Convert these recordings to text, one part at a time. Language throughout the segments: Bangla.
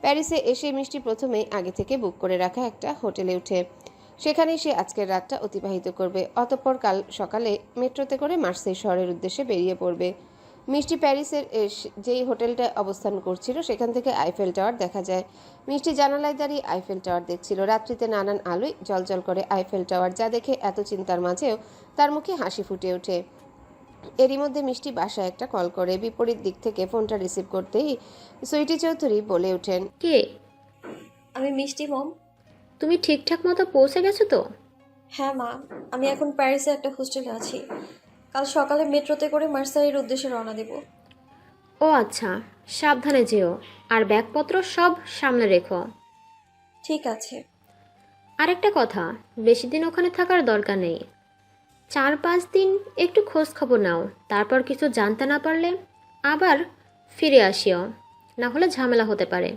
প্যারিসে এসে মিষ্টি প্রথমেই আগে থেকে বুক করে রাখা একটা হোটেলে উঠে সেখানেই সে আজকের রাতটা অতিবাহিত করবে। অতঃপর কাল সকালে মেট্রোতে করে মার্সেই শহরের উদ্দেশ্যে বেরিয়ে পড়বে। মিষ্টি প্যারিসের যেই হোটেলটা অবস্থান করছিল সেখান থেকে আইফেল টাওয়ার দেখা যায়। মিষ্টি জানালায় দাঁড়িয়ে আইফেল টাওয়ার দেখছিল। রাত্রিতে নানান আলোয় জলজল করে আইফেল টাওয়ার, যা দেখে এত চিন্তার মাঝেও তার মুখে হাসি ফুটে ওঠে। এরই মধ্যে মিষ্টি বাসায় একটা কল করে। বিপরীত দিক থেকে ফোনটা রিসিভ করতেই সুইটি চৌধুরী বলে ওঠেন, কে? আমি মিষ্টি মম। তুমি ঠিকঠাক মতো পৌঁছে গেছো তো? হ্যাঁ মা, আমি এখন প্যারিসে একটা হোস্টেলে আছি। কাল সকালে মেট্রোতে করে মার্সাইয়ের উদ্দেশ্যে রওনা দেব। ও আচ্ছা, সাবধানে যেও, আর ব্যাগপত্র সব সামনে রেখো। ঠিক আছে। আরেকটা কথা, বেশি দিন ওখানে থাকার দরকার নেই। 4-5 দিন একটু খোঁজ খবর নাও, তারপর কিছু জানতে না পারলে আবার ফিরে আসিও, না হলে ঝামেলা হতে পারে।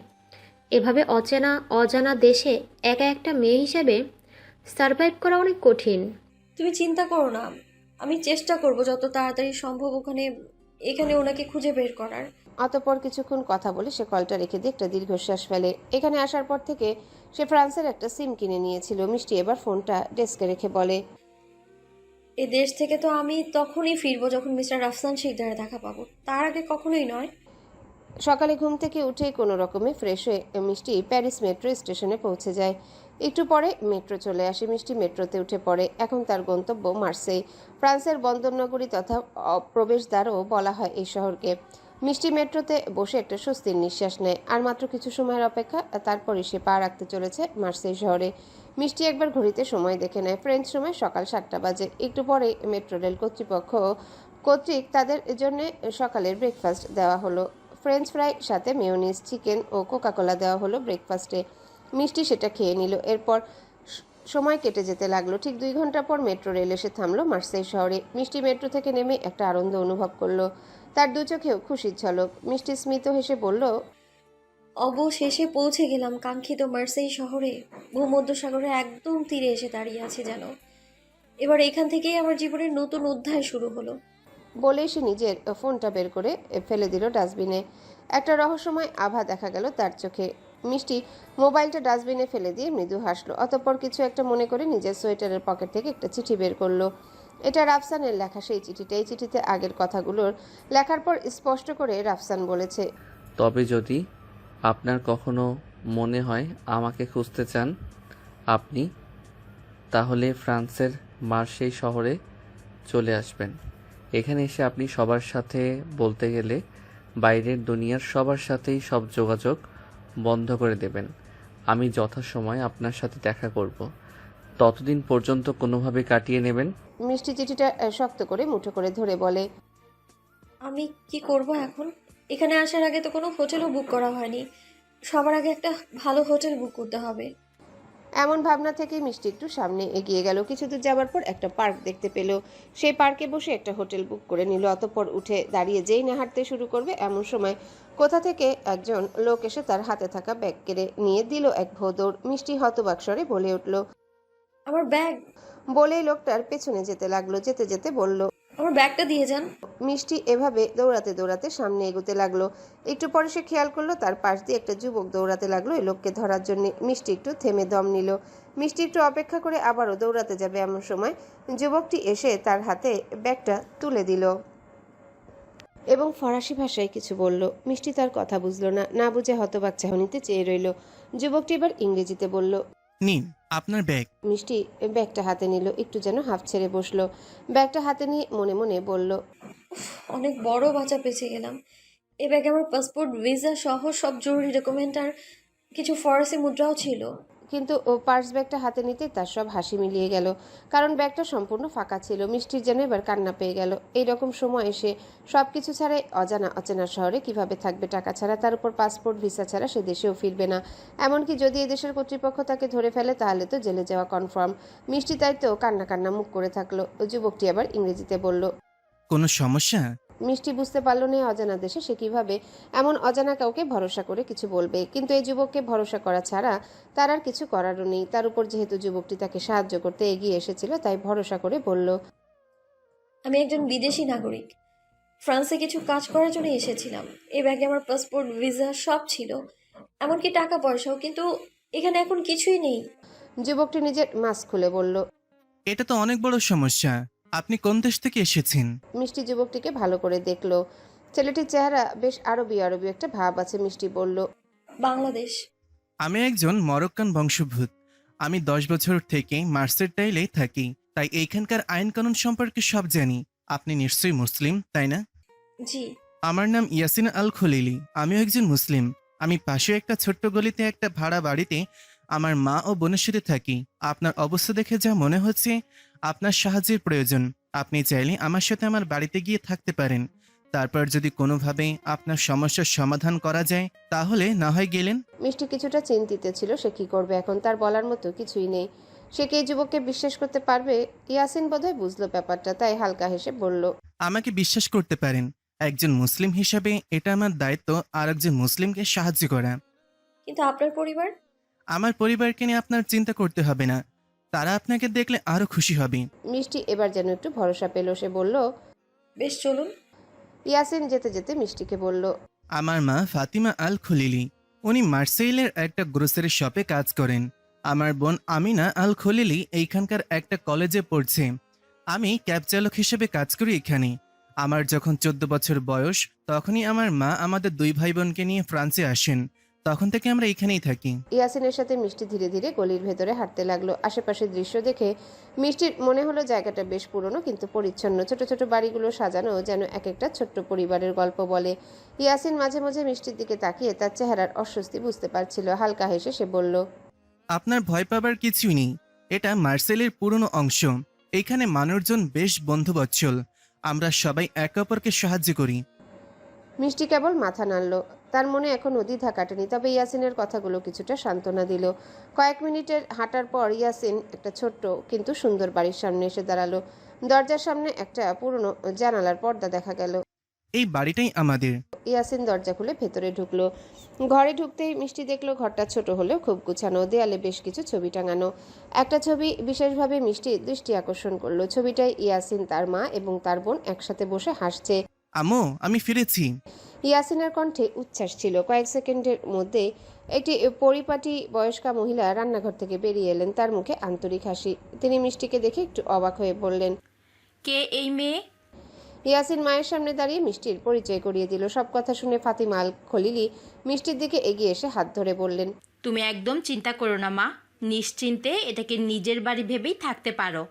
এভাবে অচেনা অজানা দেশে একা একটা মেয়ে হিসেবে সারভাইভ করা অনেক কঠিন। তুমি চিন্তা করো না, আমি চেষ্টা করব যত তাড়াতাড়ি সম্ভব এখানে ওনাকে খুঁজে বের করার। অতঃপর কিছুক্ষণ কথা বলে সে কলটা রেখে দিয়ে একটা দীর্ঘশ্বাস ফেলে। এখানে আসার পর থেকে সে ফ্রান্সের একটা সিম কিনে নিয়েছিল। মিষ্টি এবার ফোনটা ডেস্কে রেখে বলে, এ দেশ থেকে তো আমি তখনই ফিরবো যখন মিস্টার রাফসান শিকদারে দেখা পাবো, তার আগে কখনোই নয়। সকালে ঘুম থেকে উঠে কোনো রকমে ফ্রেশ হয়ে মিষ্টি প্যারিস মেট্রো স্টেশনে পৌঁছে যায়। একটু পরে মেট্রো চলে আসে। মিষ্টি মেট্রোতে উঠে পড়ে। এখন তার গন্তব্য মার্সেই, ফ্রান্সের বন্দরনগরী তথা প্রবেশদ্বারও বলা হয় এই শহরকে। মিষ্টি মেট্রোতে বসে একটা স্বস্তির নিঃশ্বাস নেয়। আর মাত্র কিছু সময়ের অপেক্ষা, তারপরই সে পা রাখতে চলেছে মার্সেই শহরে। মিষ্টি একবার ঘড়িতে সময় দেখে নেয়। ফ্রেঞ্চ সময় সকাল 7টা বাজে। একটু পরে মেট্রো রেল কর্তৃক তাদের জন্য সকালের ব্রেকফাস্ট দেওয়া হলো। ফ্রেঞ্চ ফ্রাই সাথে মেয়োনিজ, চিকেন ও কোকাকোলা দেওয়া হলো ব্রেকফাস্টে। মিষ্টি সেটা খেয়ে নিল। এরপর সময় কেটে যেতে লাগলো। ঠিক 2 ঘন্টা পর মেট্রো রেল এসে থামলো মার্সেই শহরে। মিষ্টি মেট্রো থেকে নেমে একটা আনন্দ অনুভব করলো। তার দু চোখেও খুশির ঝলক। মিষ্টি স্মিত হেসে বলল, অবশেষে পৌঁছে গেলাম কাঙ্ক্ষিত মার্সেই শহরে। ভূমধ্যসাগরের একদম তীরে এসে দাঁড়িয়ে আছি যেন। এবার এখান থেকেই আমার জীবনের নতুন অধ্যায় শুরু হলো। বলেই সে নিজের ফোনটা বের করে ফেলে দিল ডাস্টবিনে। একটা রহস্যময় আভা দেখা গেল তার চোখে। মিষ্টি মোবাইলটা ডাস্টবিনে ফেলে দিয়ে মৃদু হাসলো। অতঃপর কিছু একটা মনে করে নিজের সোয়েটারের পকেট থেকে একটা চিঠি বের করলো। এটা রাফসানের লেখা সেই চিঠিটা। এই চিঠিতে আগের কথাগুলোর লেখার পর স্পষ্ট করে রাফসান বলেছে, তবে যদি আপনার কখনো মনে হয় আমাকে খুঁজতে চান আপনি, তাহলে ফ্রান্সের মার্সেই শহরে চলে আসবেন। এখানে এসে আপনি সবার সাথে, বলতে গেলে বাইরের দুনিয়ার সবার সাথেই সব যোগাযোগ বন্ধ করে দেবেন। আমি যথাসময়ে আপনার সাথে দেখা করব। ততদিন পর্যন্ত কোনোভাবে কাটিয়ে নেবেন। মিষ্টি চিঠিটা শক্ত করে মুঠো করে ধরে বলে, আমি কি করব এখন? এখানে আসার আগে তো কোনো হোটেলও বুক করা হয়নি। সবার আগে একটা ভালো হোটেল বুক করতে হবে। এমন ভাবনা থেকে মিষ্টি একটু সামনে এগিয়ে গেল। কিছু দূর যাবার পর একটা পার্ক দেখতে পেল। সেই পার্কে বসে একটা হোটেল বুক করে নিল। অতঃপর উঠে দাঁড়িয়ে যেই না হাঁটতে শুরু করবে, এমন সময় কোথা থেকে একজন লোক এসে তার হাতে থাকা ব্যাগ কেড়ে নিয়ে দিল এক ভোঁদড়। মিষ্টি হতবাক স্বরে বলে উঠল। আমার ব্যাগ! বলেই লোকটার পেছনে যেতে লাগলো। যেতে যেতে বলল, আমার ব্যাগটা দিয়ে যান। মিষ্টি এভাবে দৌড়াতে দৌড়াতে সামনে এগোতে লাগলো। একটু পরে সে খেয়াল করলো তার পাশ দিয়ে একটা যুবক দৌড়াতে লাগলো এই লোককে ধরার জন্য। মিষ্টি একটু থেমে দম নিল। মিষ্টি একটু অপেক্ষা করে আবারও দৌড়াতে যাবে, এমন সময় যুবকটি এসে তার হাতে ব্যাগটা তুলে দিল এবং ফরাসি ভাষায় কিছু বলল। মিষ্টি তার কথা বুঝলো না, না বুঝে হতবাক চাহনিতে চেয়ে রইল। যুবকটি এবার ইংরেজিতে বলল, নিন আপনার ব্যাগ। মিষ্টি ব্যাগটা হাতে নিল। একটু যেন হাঁফ ছেড়ে বসলো। ব্যাগটা হাতে নিয়ে মনে মনে বলল, অনেক বড় বাঁচা বেঁচে গেলাম। এই ব্যাগে আমার পাসপোর্ট, ভিসা সহ সব জরুরি ডকুমেন্ট আর কিছু ফরাসি মুদ্রাও ছিল। কিন্তু ও পার্স ব্যাগটা হাতে নিতেই তার সব হাসি মিলিয়ে গেল, কারণ ব্যাগটা সম্পূর্ণ ফাঁকা ছিল। মিষ্টির যেন এবার কান্না পেয়ে গেল। এইরকম সময় এসে সব কিছু ছাড়াই অচেনা শহরে কিভাবে থাকবে টাকা ছাড়া? তার উপর পাসপোর্ট, ভিসা ছাড়া সে দেশেও ফিরবে না। এমনকি যদি এদেশের কর্তৃপক্ষ তাকে ধরে ফেলে তাহলে তো জেলে যাওয়া কনফার্ম। মিষ্টি তাই তো কান্না কান্না মুখ করে থাকলো। যুবকটি আবার ইংরেজিতে বলল, কোনো সমস্যা? মিষ্টি বুঝতে পারল না এই অজানা দেশে সে কিভাবে এমন অজানা কাউকে ভরসা করে কিছু বলবে। কিন্তু এই যুবককে ভরসা করা ছাড়া তার আর কিছু করারও নেই। তার উপর যেহেতু যুবকটি তাকে সাহায্য করতে এগিয়ে এসেছিল, তাই ভরসা করে বলল, আমি একজন বিদেশি নাগরিক। ফ্রান্সে কিছু কাজ করার জন্য এসেছিলাম। এই ব্যাগে আমার পাসপোর্ট, ভিসা সব ছিল, এমনকি টাকা পয়সাও, কিন্তু এখানে এখন কিছুই নেই। যুবকটি নিজের মাস্ক খুলে বলল। এটা তো অনেক বড় সমস্যা। আপনি কোন দেশ থেকে এসেছেন? মিষ্টি যুবকটিকে ভালো করে দেখলো। ছেলেটির চেহারা বেশ আরবি আরবি একটা ভাব আছে। মিষ্টি বলল। বাংলাদেশ। আমি একজন মরক্কান বংশোদ্ভূত। আমি 10 বছর থেকে মার্সেটাইলে থাকি, তাই এইখানকার আইন কানুন সম্পর্কে সব জানি। আপনি নিশ্চয়ই মুসলিম, তাই না? জি। আমার নাম ইয়াসিন আল খলিলি। আমিও একজন মুসলিম। আমি পাশে একটা ছোট্ট গলিতে একটা ভাড়া বাড়িতে আমার মা ও বোনের সাথে থাকি। আপনার অবস্থা দেখে যা মনে হচ্ছে আপনার সাহায্যের প্রয়োজন। আপনি চাইলে আমার সাথে আমার বাড়িতে গিয়ে থাকতে পারেন। তারপর যদি কোনোভাবে আপনার সমস্যার সমাধান করা যায় তাহলে না হয় গেলেন। মিষ্টি কিছুটা চিন্তিত ছিল সে কি করবে এখন। তার বলার মতো কিছুই নেই। সে কি এই যুবককে বিশ্বাস করতে পারবে? ইয়াসিন বোধহয় বুঝলো ব্যাপারটা, তাই হালকা হেসে বলল। আমাকে বিশ্বাস করতে পারেন। একজন মুসলিম হিসাবে এটা আমার দায়িত্ব আর একজন মুসলিমকে সাহায্য করা। কিন্তু আপনার পরিবার? আমার পরিবারকে নিয়ে আপনার চিন্তা করতে হবে না। তারা আপনাকে দেখলে আরো খুশি হবে। মিষ্টি এবার যেন একটু ভরসা পেল। সে বলল। বেশ, চলুন। ইয়াসিন যেতে যেতে মিষ্টিকে বলল। আমার মা ফাতিমা আল খলিলি। উনি মার্সেইলের একটা গ্রোসারি শপে কাজ করেন। আমার বোন আমিনা আল খলিলি এইখানকার একটা কলেজে পড়ছে। আমি ক্যাব চালক হিসেবে কাজ করি এখানে। আমার যখন 14 বছর বয়স তখনই আমার মা আমাদের 2 ভাই বোনকে নিয়ে ফ্রান্সে আসেন। তখন থেকে আমরা এখানেই থাকি। ইয়াসিনের সাথে মিষ্টি ধীরে ধীরে গলির ভেতরে হাঁটতে লাগলো। আশেপাশের দৃশ্য দেখে মিষ্টির মনে হলো জায়গাটা বেশ পুরনো কিন্তু পরিচ্ছন্ন। ছোট ছোট বাড়িগুলো সাজানো যেন এক একটা ছোট্ট পরিবারের গল্প বলে। ইয়াসিন মাঝে মাঝে মিষ্টির দিকে তাকিয়ে তার চেহারার অস্বস্তি বুঝতে পারছিল। হালকা হেসে সে বলল। আপনার ভয় পাবার কিছুই নেই। এটা মার্সেলের পুরনো অংশ। এখানে মানুষজন বেশ বন্ধুবৎসল। আমরা সবাই একে অপরকে সাহায্য করি। মিষ্টি কেবল মাথা নাড়ল। তার মনে এখনও দ্বিধা কাটেনি, তবে ইয়াসিনের কথাগুলো কিছুটা সান্ত্বনা দিল। কয়েক মিনিটের হাঁটার পর ইয়াসিন একটা ছোট্ট কিন্তু সুন্দর বাড়ির সামনে এসে দাঁড়ালো। দরজার সামনে একটা পুরনো জানালার পর্দা দেখা গেল। এই বাড়িটাই আমাদের। ইয়াসিন দরজা খুলে ভেতরে ঢুকলো। ঘরে ঢুকতেই মিষ্টি দেখলো ঘরটা ছোট হলেও খুব গুছানো। দেয়ালে বেশ কিছু ছবি টাঙানো। একটা ছবি বিশেষভাবে মিষ্টির দৃষ্টি আকর্ষণ করলো। ছবিটায় ইয়াসিন, তার মা এবং তার বোন একসাথে বসে হাসছে। আম্মু, আমি ফিরেছি। ইয়াসিনের কণ্ঠে উচ্ছ্বাস ছিল। কয়েক সেকেন্ডের মধ্যে একটি পরিপাটি বয়স্কা মহিলা রান্নাঘর থেকে বেরিয়ে এলেন। তার মুখে আন্তরিক হাসি। তিনি মিষ্টিকে দেখে একটু অবাক হয়ে বললেন। কে এই মেয়ে? ইয়াসিন মায়ের সামনে দাঁড়িয়ে মিষ্টির পরিচয় করিয়ে দিল। সব কথা শুনে ফাতিমা আল খলিলি মিষ্টির দিকে এগিয়ে এসে হাত ধরে বললেন। তুমি একদম চিন্তা করো না মা, নিশ্চিন্তে এটাকে নিজের বাড়ি ভেবেই থাকতে পারো।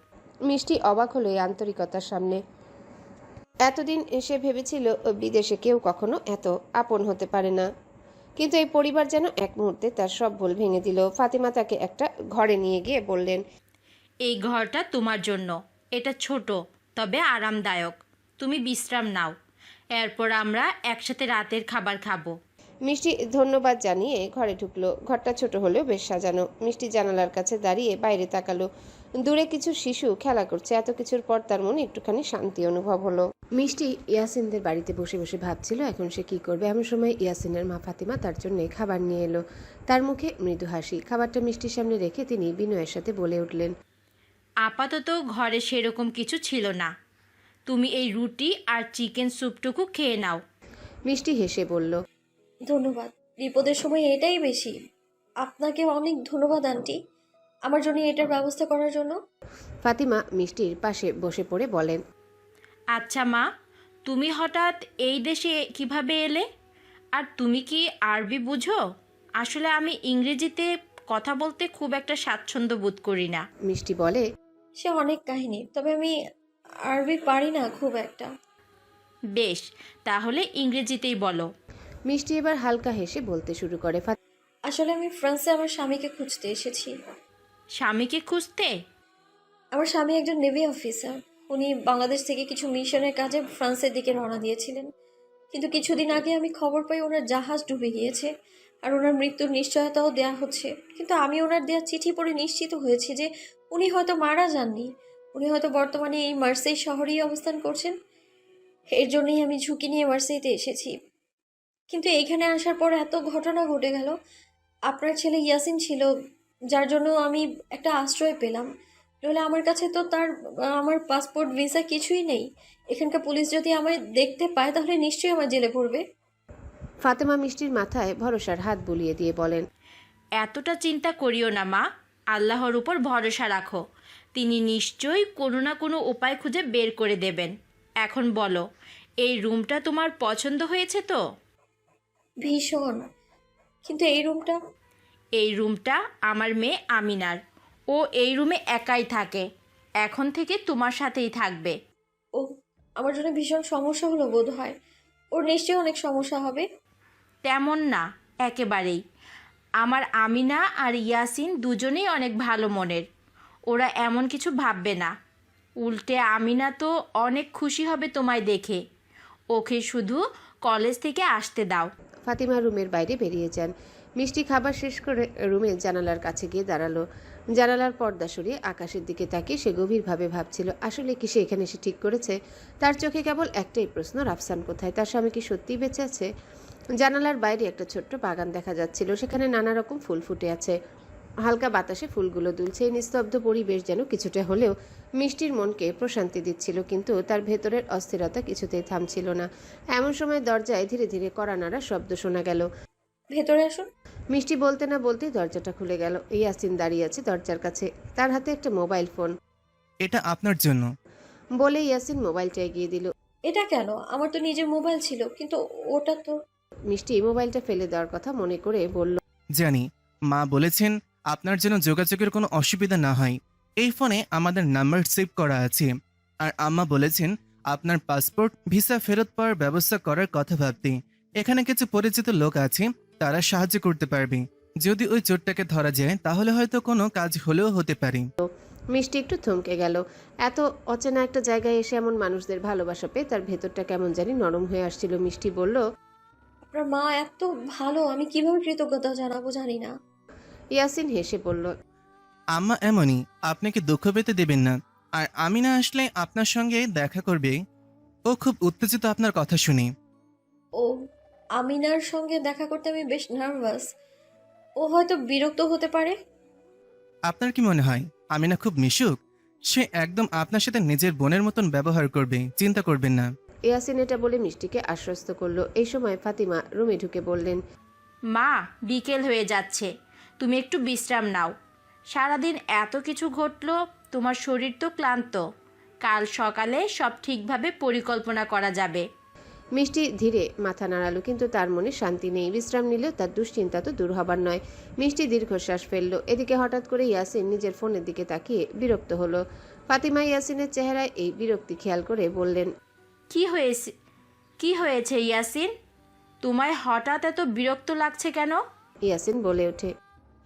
মিষ্টি অবাক হলো এই আন্তরিকতার সামনে। এতদিন সে ভেবেছিল বিদেশে কেউ কখনো এত আপন হতে পারে না, কিন্তু এই পরিবার যেন এক মুহূর্তে তার সব ভুল ভেঙে দিল। ফাতিমা তাকে একটা ঘরে নিয়ে গিয়ে বললেন। এই ঘরটা তোমার জন্য। এটা ছোট তবে আরামদায়ক। তুমি বিশ্রাম নাও, এরপর আমরা একসাথে রাতের খাবার খাবো। মিষ্টি ধন্যবাদ জানিয়ে ঘরে ঢুকলো। ঘরটা ছোট হলেও বেশ সাজানো। মিষ্টি জানালার কাছে দাঁড়িয়ে বাইরে তাকালো। দূরে কিছু শিশু খেলা করছে। এত কিছুর পর তার মনে একটুখানি শান্তি অনুভব হলো। মিষ্টি ইয়াসিনদের বাড়িতে বসে বসে ভাবছিল এখন সে কি করবে। এমন সময় ইয়াসিনের মা ফাতিমা তার জন্য খাবার নিয়ে এলো। তার মুখে মৃদু হাসি। খাবারটা মিষ্টির সামনে রেখে তিনি বিনয়ের সাথে বলে উঠলেন। আপাতত ঘরে সেরকম কিছু ছিল না, তুমি এই রুটি আর চিকেন স্যুপটুকু খেয়ে নাও। মিষ্টি হেসে বলল। ধন্যবাদ, বিপদের সময় এটাই বেশি। আপনাকে অনেক ধন্যবাদ আন্টি, আমার জন্য এটার ব্যবস্থা করার জন্য। ফাতিমা মিষ্টির পাশে বসে পড়ে বলেন। আচ্ছা মা, তুমি হঠাৎ এই দেশে কিভাবে এলে? আর তুমি কি আরবি বুঝো? আসলে আমি ইংরেজিতে কথা বলতে খুব একটা স্বাচ্ছন্দ্য বোধ করি না। মিষ্টি বলে। সে অনেক কাহিনী, তবে আমি আরবি পারি না খুব একটা। বেশ, তাহলে ইংরেজিতেই বলো। মিষ্টি এবার হালকা হেসে বলতে শুরু করে। আসলে আমি ফ্রান্সে আমার স্বামীকে খুঁজতে এসেছি। স্বামীকে খুঁজতে? আমার স্বামী একজন নেভি অফিসার। উনি বাংলাদেশ থেকে কিছু মিশনের কাজে ফ্রান্সের দিকে রওনা দিয়েছিলেন, কিন্তু কিছুদিন আগে আমি খবর পাই ওনার জাহাজ ডুবে গিয়েছে আর ওনার মৃত্যুর নিশ্চয়তাও দেয়া হচ্ছে। কিন্তু আমি ওনার দেওয়া চিঠি পড়ে নিশ্চিত হয়েছি যে উনি হয়তো মারা যাননি। উনি হয়তো বর্তমানে এই মার্সেই শহরেই অবস্থান করছেন। এর জন্যই আমি ঝুঁকি নিয়ে মার্সেইতে এসেছি। কিন্তু এইখানে আসার পর এত ঘটনা ঘটে গেল। আপনার ছেলে ইয়াসিন ছিল, যার জন্য আমি একটা আশ্রয় পেলাম। নইলে আমার কাছে তো আমার পাসপোর্ট, ভিসা কিছুই নেই। এখানকার পুলিশ যদি আমায় দেখতে পায় তাহলে নিশ্চয়ই আমার জেলে পড়বে। ফাতেমা মিষ্টির মাথায় ভরসার হাত বুলিয়ে দিয়ে বলেন, এতটা চিন্তা করিও না মা, আল্লাহর উপর ভরসা রাখো, তিনি নিশ্চয়ই কোনো না কোনো উপায় খুঁজে বের করে দেবেন। এখন বলো, এই রুমটা তোমার পছন্দ হয়েছে তো? ভীষণ। কিন্তু এই রুমটা আমার মেয়ে আমিনার, ও এই রুমে একাই থাকে, এখন থেকে তোমার সাথেই থাকবে। ও আমার জন্য ভীষণ সমস্যা হলো বোধ হয়। ওর নিশ্চয়ই অনেক সমস্যা হবে। তেমন না, একেবারেই। আমার আমিনা আর ইয়াসিন দুজনেই অনেক ভালো মনের, ওরা এমন কিছু ভাববে না। উল্টে আমিনা তো অনেক খুশি হবে তোমায় দেখে। ওকে শুধু কলেজ থেকে আসতে দাও। ফাতিমা রুমের বাইরে বেরিয়ে যান। মিষ্টি খাবার শেষ করে রুমের জানালার কাছে গিয়ে দাঁড়ালো। জানালার পর্দা সরিয়ে আকাশের দিকে তাকিয়ে সে গভীরভাবে ভাবছিল, আসলে কি সে এখানে এসে ঠিক করেছে? তার চোখে কেবল একটাই প্রশ্ন, রাফসান কোথায়? তার স্বামী কি সত্যিই বেঁচে আছে? জানালার বাইরে একটা ছোট্ট বাগান দেখা যাচ্ছিল, সেখানে নানা রকম ফুল ফুটে আছে। হালকা বাতাসে ফুলগুলো দুলছে। এই নিস্তব্ধ পরিবেশ যেন কিছুটা হলেও মিষ্টির মনকে প্রশান্তি দিচ্ছিল, কিন্তু তার ভেতরের অস্থিরতা কিছুতেই থামছিল না। এমন সময় দরজায় ধীরে ধীরে কড়া নাড়ার শব্দ শোনা গেল। ভেতরে আসুন। মিষ্টি বলতে না বলতেই দরজাটা খুলে গেল। ইয়াসিন দাঁড়িয়ে আছে দরজার কাছে, তার হাতে একটা মোবাইল ফোন। এটা আপনার জন্য। বলে ইয়াসিন মোবাইলটা এগিয়ে দিল। এটা কেন? আমার তো নিজের মোবাইল ছিল, কিন্তু ওটা তো। মিষ্টি মোবাইলটা ফেলে দেওয়ার কথা মনে করে বলল, জানি, মা বলেছেন আপনার জন্য যোগাযোগের কোনো অসুবিধা না হয়। এই ফোনে আমাদের নাম্বার সেভ করা আছে। আর আম্মা বলেছেন আপনার পাসপোর্ট ভিসা ফেরত পাওয়ার ব্যবস্থা করার কথা ভাবতে। এখানে কিছু পরিচিত লোক আছে, তারা সাহায্য করতে পারবে। যদি ওই চোরটাকে ধরা যায় তাহলে হয়তো কোনো কাজ হলেও হতে পারে। মিষ্টি একটু থমকে গেল। এত অচেনা একটা জায়গায় এসে এমন মানুষদের ভালোবাসা পেয়ে তার ভেতরটা কেমন জানি নরম হয়ে আসছিল। মিষ্টি বলল, আপনার মা এত ভালো, আমি কিভাবে কৃতজ্ঞতা জানাবো জানি না। ইয়াসিন হেসে বলল, আম্মা এমনই, আপনাকে দুঃখ পেতে দেবেন না। আর আমি না আসলে আপনার সঙ্গে দেখা করবে। ও খুব উত্তেজিত আপনার কথা শুনে। ও আমিনার সঙ্গে দেখা করতে আমি বেশ নার্ভাস। ও হয়তো বিরক্ত হতে পারে। আপনার কি মনে হয় আমি না খুব মিশুক? সে একদম আপনার সাথে নিজের বোনের মতন ব্যবহার করবে, চিন্তা করবেন না। ইয়াসিন এটা বলে মিষ্টিকে আশ্বস্ত করলো। এই সময় ফাতিমা রুমে ঢুকে বললেন, মা, বিকেল হয়ে যাচ্ছে, তুমি একটু বিশ্রাম নাও। সারাদিন এত কিছু ঘটলো, তোমার শরীর তো ক্লান্ত। কাল সকালে সব ঠিকভাবে পরিকল্পনা করা যাবে। মিষ্টি ধীরে মাথা নাড়ালো, কিন্তু তার মনে শান্তি নেই। বিশ্রাম নিলেও তার দুশ্চিন্তা তো দূর হবার নয়। মিষ্টি দীর্ঘশ্বাস ফেললো। এদিকে হঠাৎ করে ইয়াসিন নিজের ফোনের দিকে তাকিয়ে বিরক্ত হলো। ফাতিমা ইয়াসিনের চেহারায় এই বিরক্তি খেয়াল করে বললেন, কি হয়েছে ইয়াসিন? তোমায় হঠাৎ এত বিরক্ত লাগছে কেন? ইয়াসিন বলে ওঠে,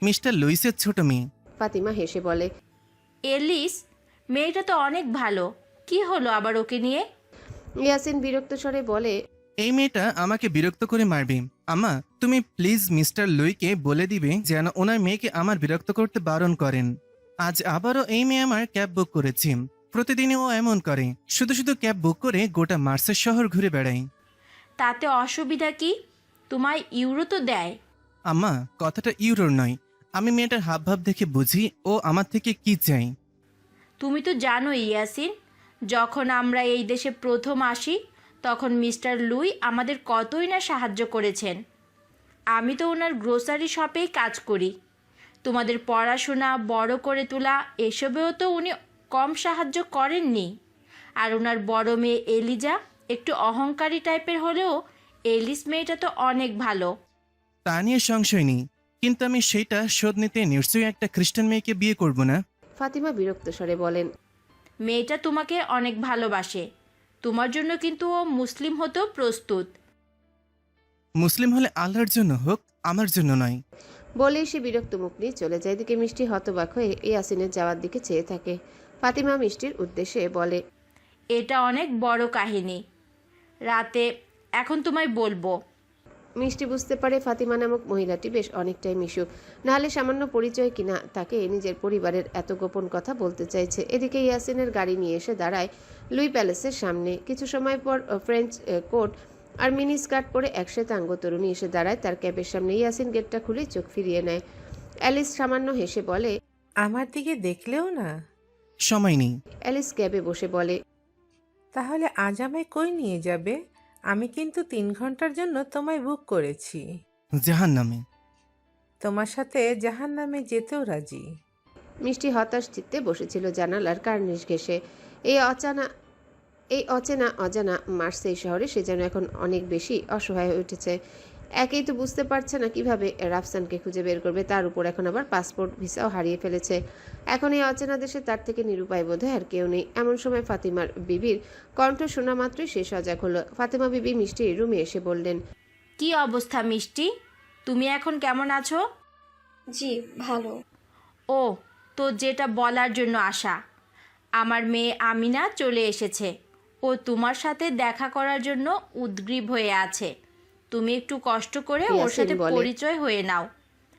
মিস্টার লুইসের ছোট মেয়ে। ফাতিমা হেসে বলে, এলিস, মেয়েটা তো অনেক ভালো, কি হলো আবার ওকে নিয়ে? ইয়াসিন বিরক্ত স্বরে বলে, এই মেয়েটা আমাকে বিরক্ত করে মারবে। আম্মা, তুমি প্লিজ মিস্টার লুইকে বলে দিবে যেন ওনার মেয়েকে আমার বিরক্ত করতে বারণ করেন। আজ আবারও এই মেয়ে আমার ক্যাব বুক করেছে। প্রতিদিনই ও এমন করে, শুধু শুধু ক্যাব বুক করে গোটা মার্সের শহর ঘুরে বেড়ায়। তাতে অসুবিধা কি? তোমায় ইউরো তো দেয়। আম্মা, কথাটা ইউরোর নয়। আমি মেয়েটার হাবভাব দেখে বুঝি ও আমার থেকে কি চাই। তুমি তো জানো ইয়াসিন, যখন আমরা এই দেশে প্রথম আসি তখন মিস্টার লুই আমাদের কতই না সাহায্য করেছেন। আমি তো ওনার গ্রোসারি শপেই কাজ করি। তোমাদের পড়াশোনা, বড় করে তোলা, এসবেও তো উনি কম সাহায্য করেননি। আর ওনার বড় মেয়ে এলিজা একটু অহংকারী টাইপের হলেও এলিস মেয়েটা তো অনেক ভালো। তা নিয়ে সংশয় নেই, কিন্তু আমি সেইটা শোধ নিতে নিশ্চয়ই একটা খ্রিস্টান মেয়েকে বিয়ে করব না। ফাতিমা বিরক্ত স্বরে বলেন, মেয়েটা তোমাকে অনেক ভালোবাসে, তোমার জন্য কিন্তু ও মুসলিম হতেও প্রস্তুত। মুসলিম হলে আল্লাহর জন্য হোক, আমার জন্য নয়। বলেই সে বিরক্ত মুখ নিয়ে চলে যায়। এদিকে মিষ্টি হতবাক হয়ে ইয়াসিনের যাওয়ার দিকে চেয়ে থাকে। ফাতিমা মিষ্টির উদ্দেশ্যে বলে, এটা অনেক বড় কাহিনী, রাতে এখন তোমায় বলবো। মিষ্টি বুঝতে পারে ফাতিমা নামক মহিলাটি বেশ অনেকটাই মিশুক, নাহলে সামান্য পরিচয় কিনা তাকে নিজের পরিবারের এত গোপন কথা বলতে চাইছে। এদিকে ইয়াসিনের গাড়ি নিয়ে এসে দাঁড়ায় লুই প্যালেসের সামনে। কিছু সময় পর ফ্রেঞ্চ কোট আর মিনি স্কার্ট পরে এক শ্বেতাঙ্গ তরুণী এসে দাঁড়ায় তার ক্যাবের সামনে। ইয়াসিন গেটটা খুলে চোখ ফিরিয়ে নেয়। অ্যালিস সামান্য হেসে বলে, আমার দিকে দেখলেও না। সময় নেই। অ্যালিস ক্যাবে বসে বলে, তাহলে আজ আমায় কই নিয়ে যাবে? আমি কিন্তু 3 ঘন্টার জন্য তোমায় বুক করেছি। জাহান্নামে। তোমার সাথে জাহান্নামে যেতেও রাজি। মিষ্টি হতাশ চিত্তে বসেছিল জানালার কার্নিশ ঘেঁষে। এই অচানা এই অচেনা অজানা মার্সেই শহরে সে যেন এখন অনেক বেশি অসহায় হয়ে উঠেছে। একেই তো বুঝতে পারছে না কিভাবে রাফসানকে খুঁজে বের করবে, তার উপর এখন আবার পাসপোর্ট ভিসাও হারিয়ে ফেলেছে। এখন এই অচেনা দেশে তার থেকে নিরুপায় বোধহয় আর কেউ নেই। এমন সময় ফাতিমার বিবির কণ্ঠ শোনা মাত্রই সে সজাগ হলো। ফাতিমা বিবি মিষ্টির রুমে এসে বললেন, কি অবস্থা মিষ্টি? তুমি এখন কেমন আছো? জি ভালো। ও, তো যেটা বলার জন্য আসা, আমার মেয়ে আমিনা চলে এসেছে। ও তোমার সাথে দেখা করার জন্য উদগ্রীব হয়ে আছে। তুমি একটু কষ্ট করে ওর ইয়াসিন সাথে বলে। পরিচয় হয়ে নাও।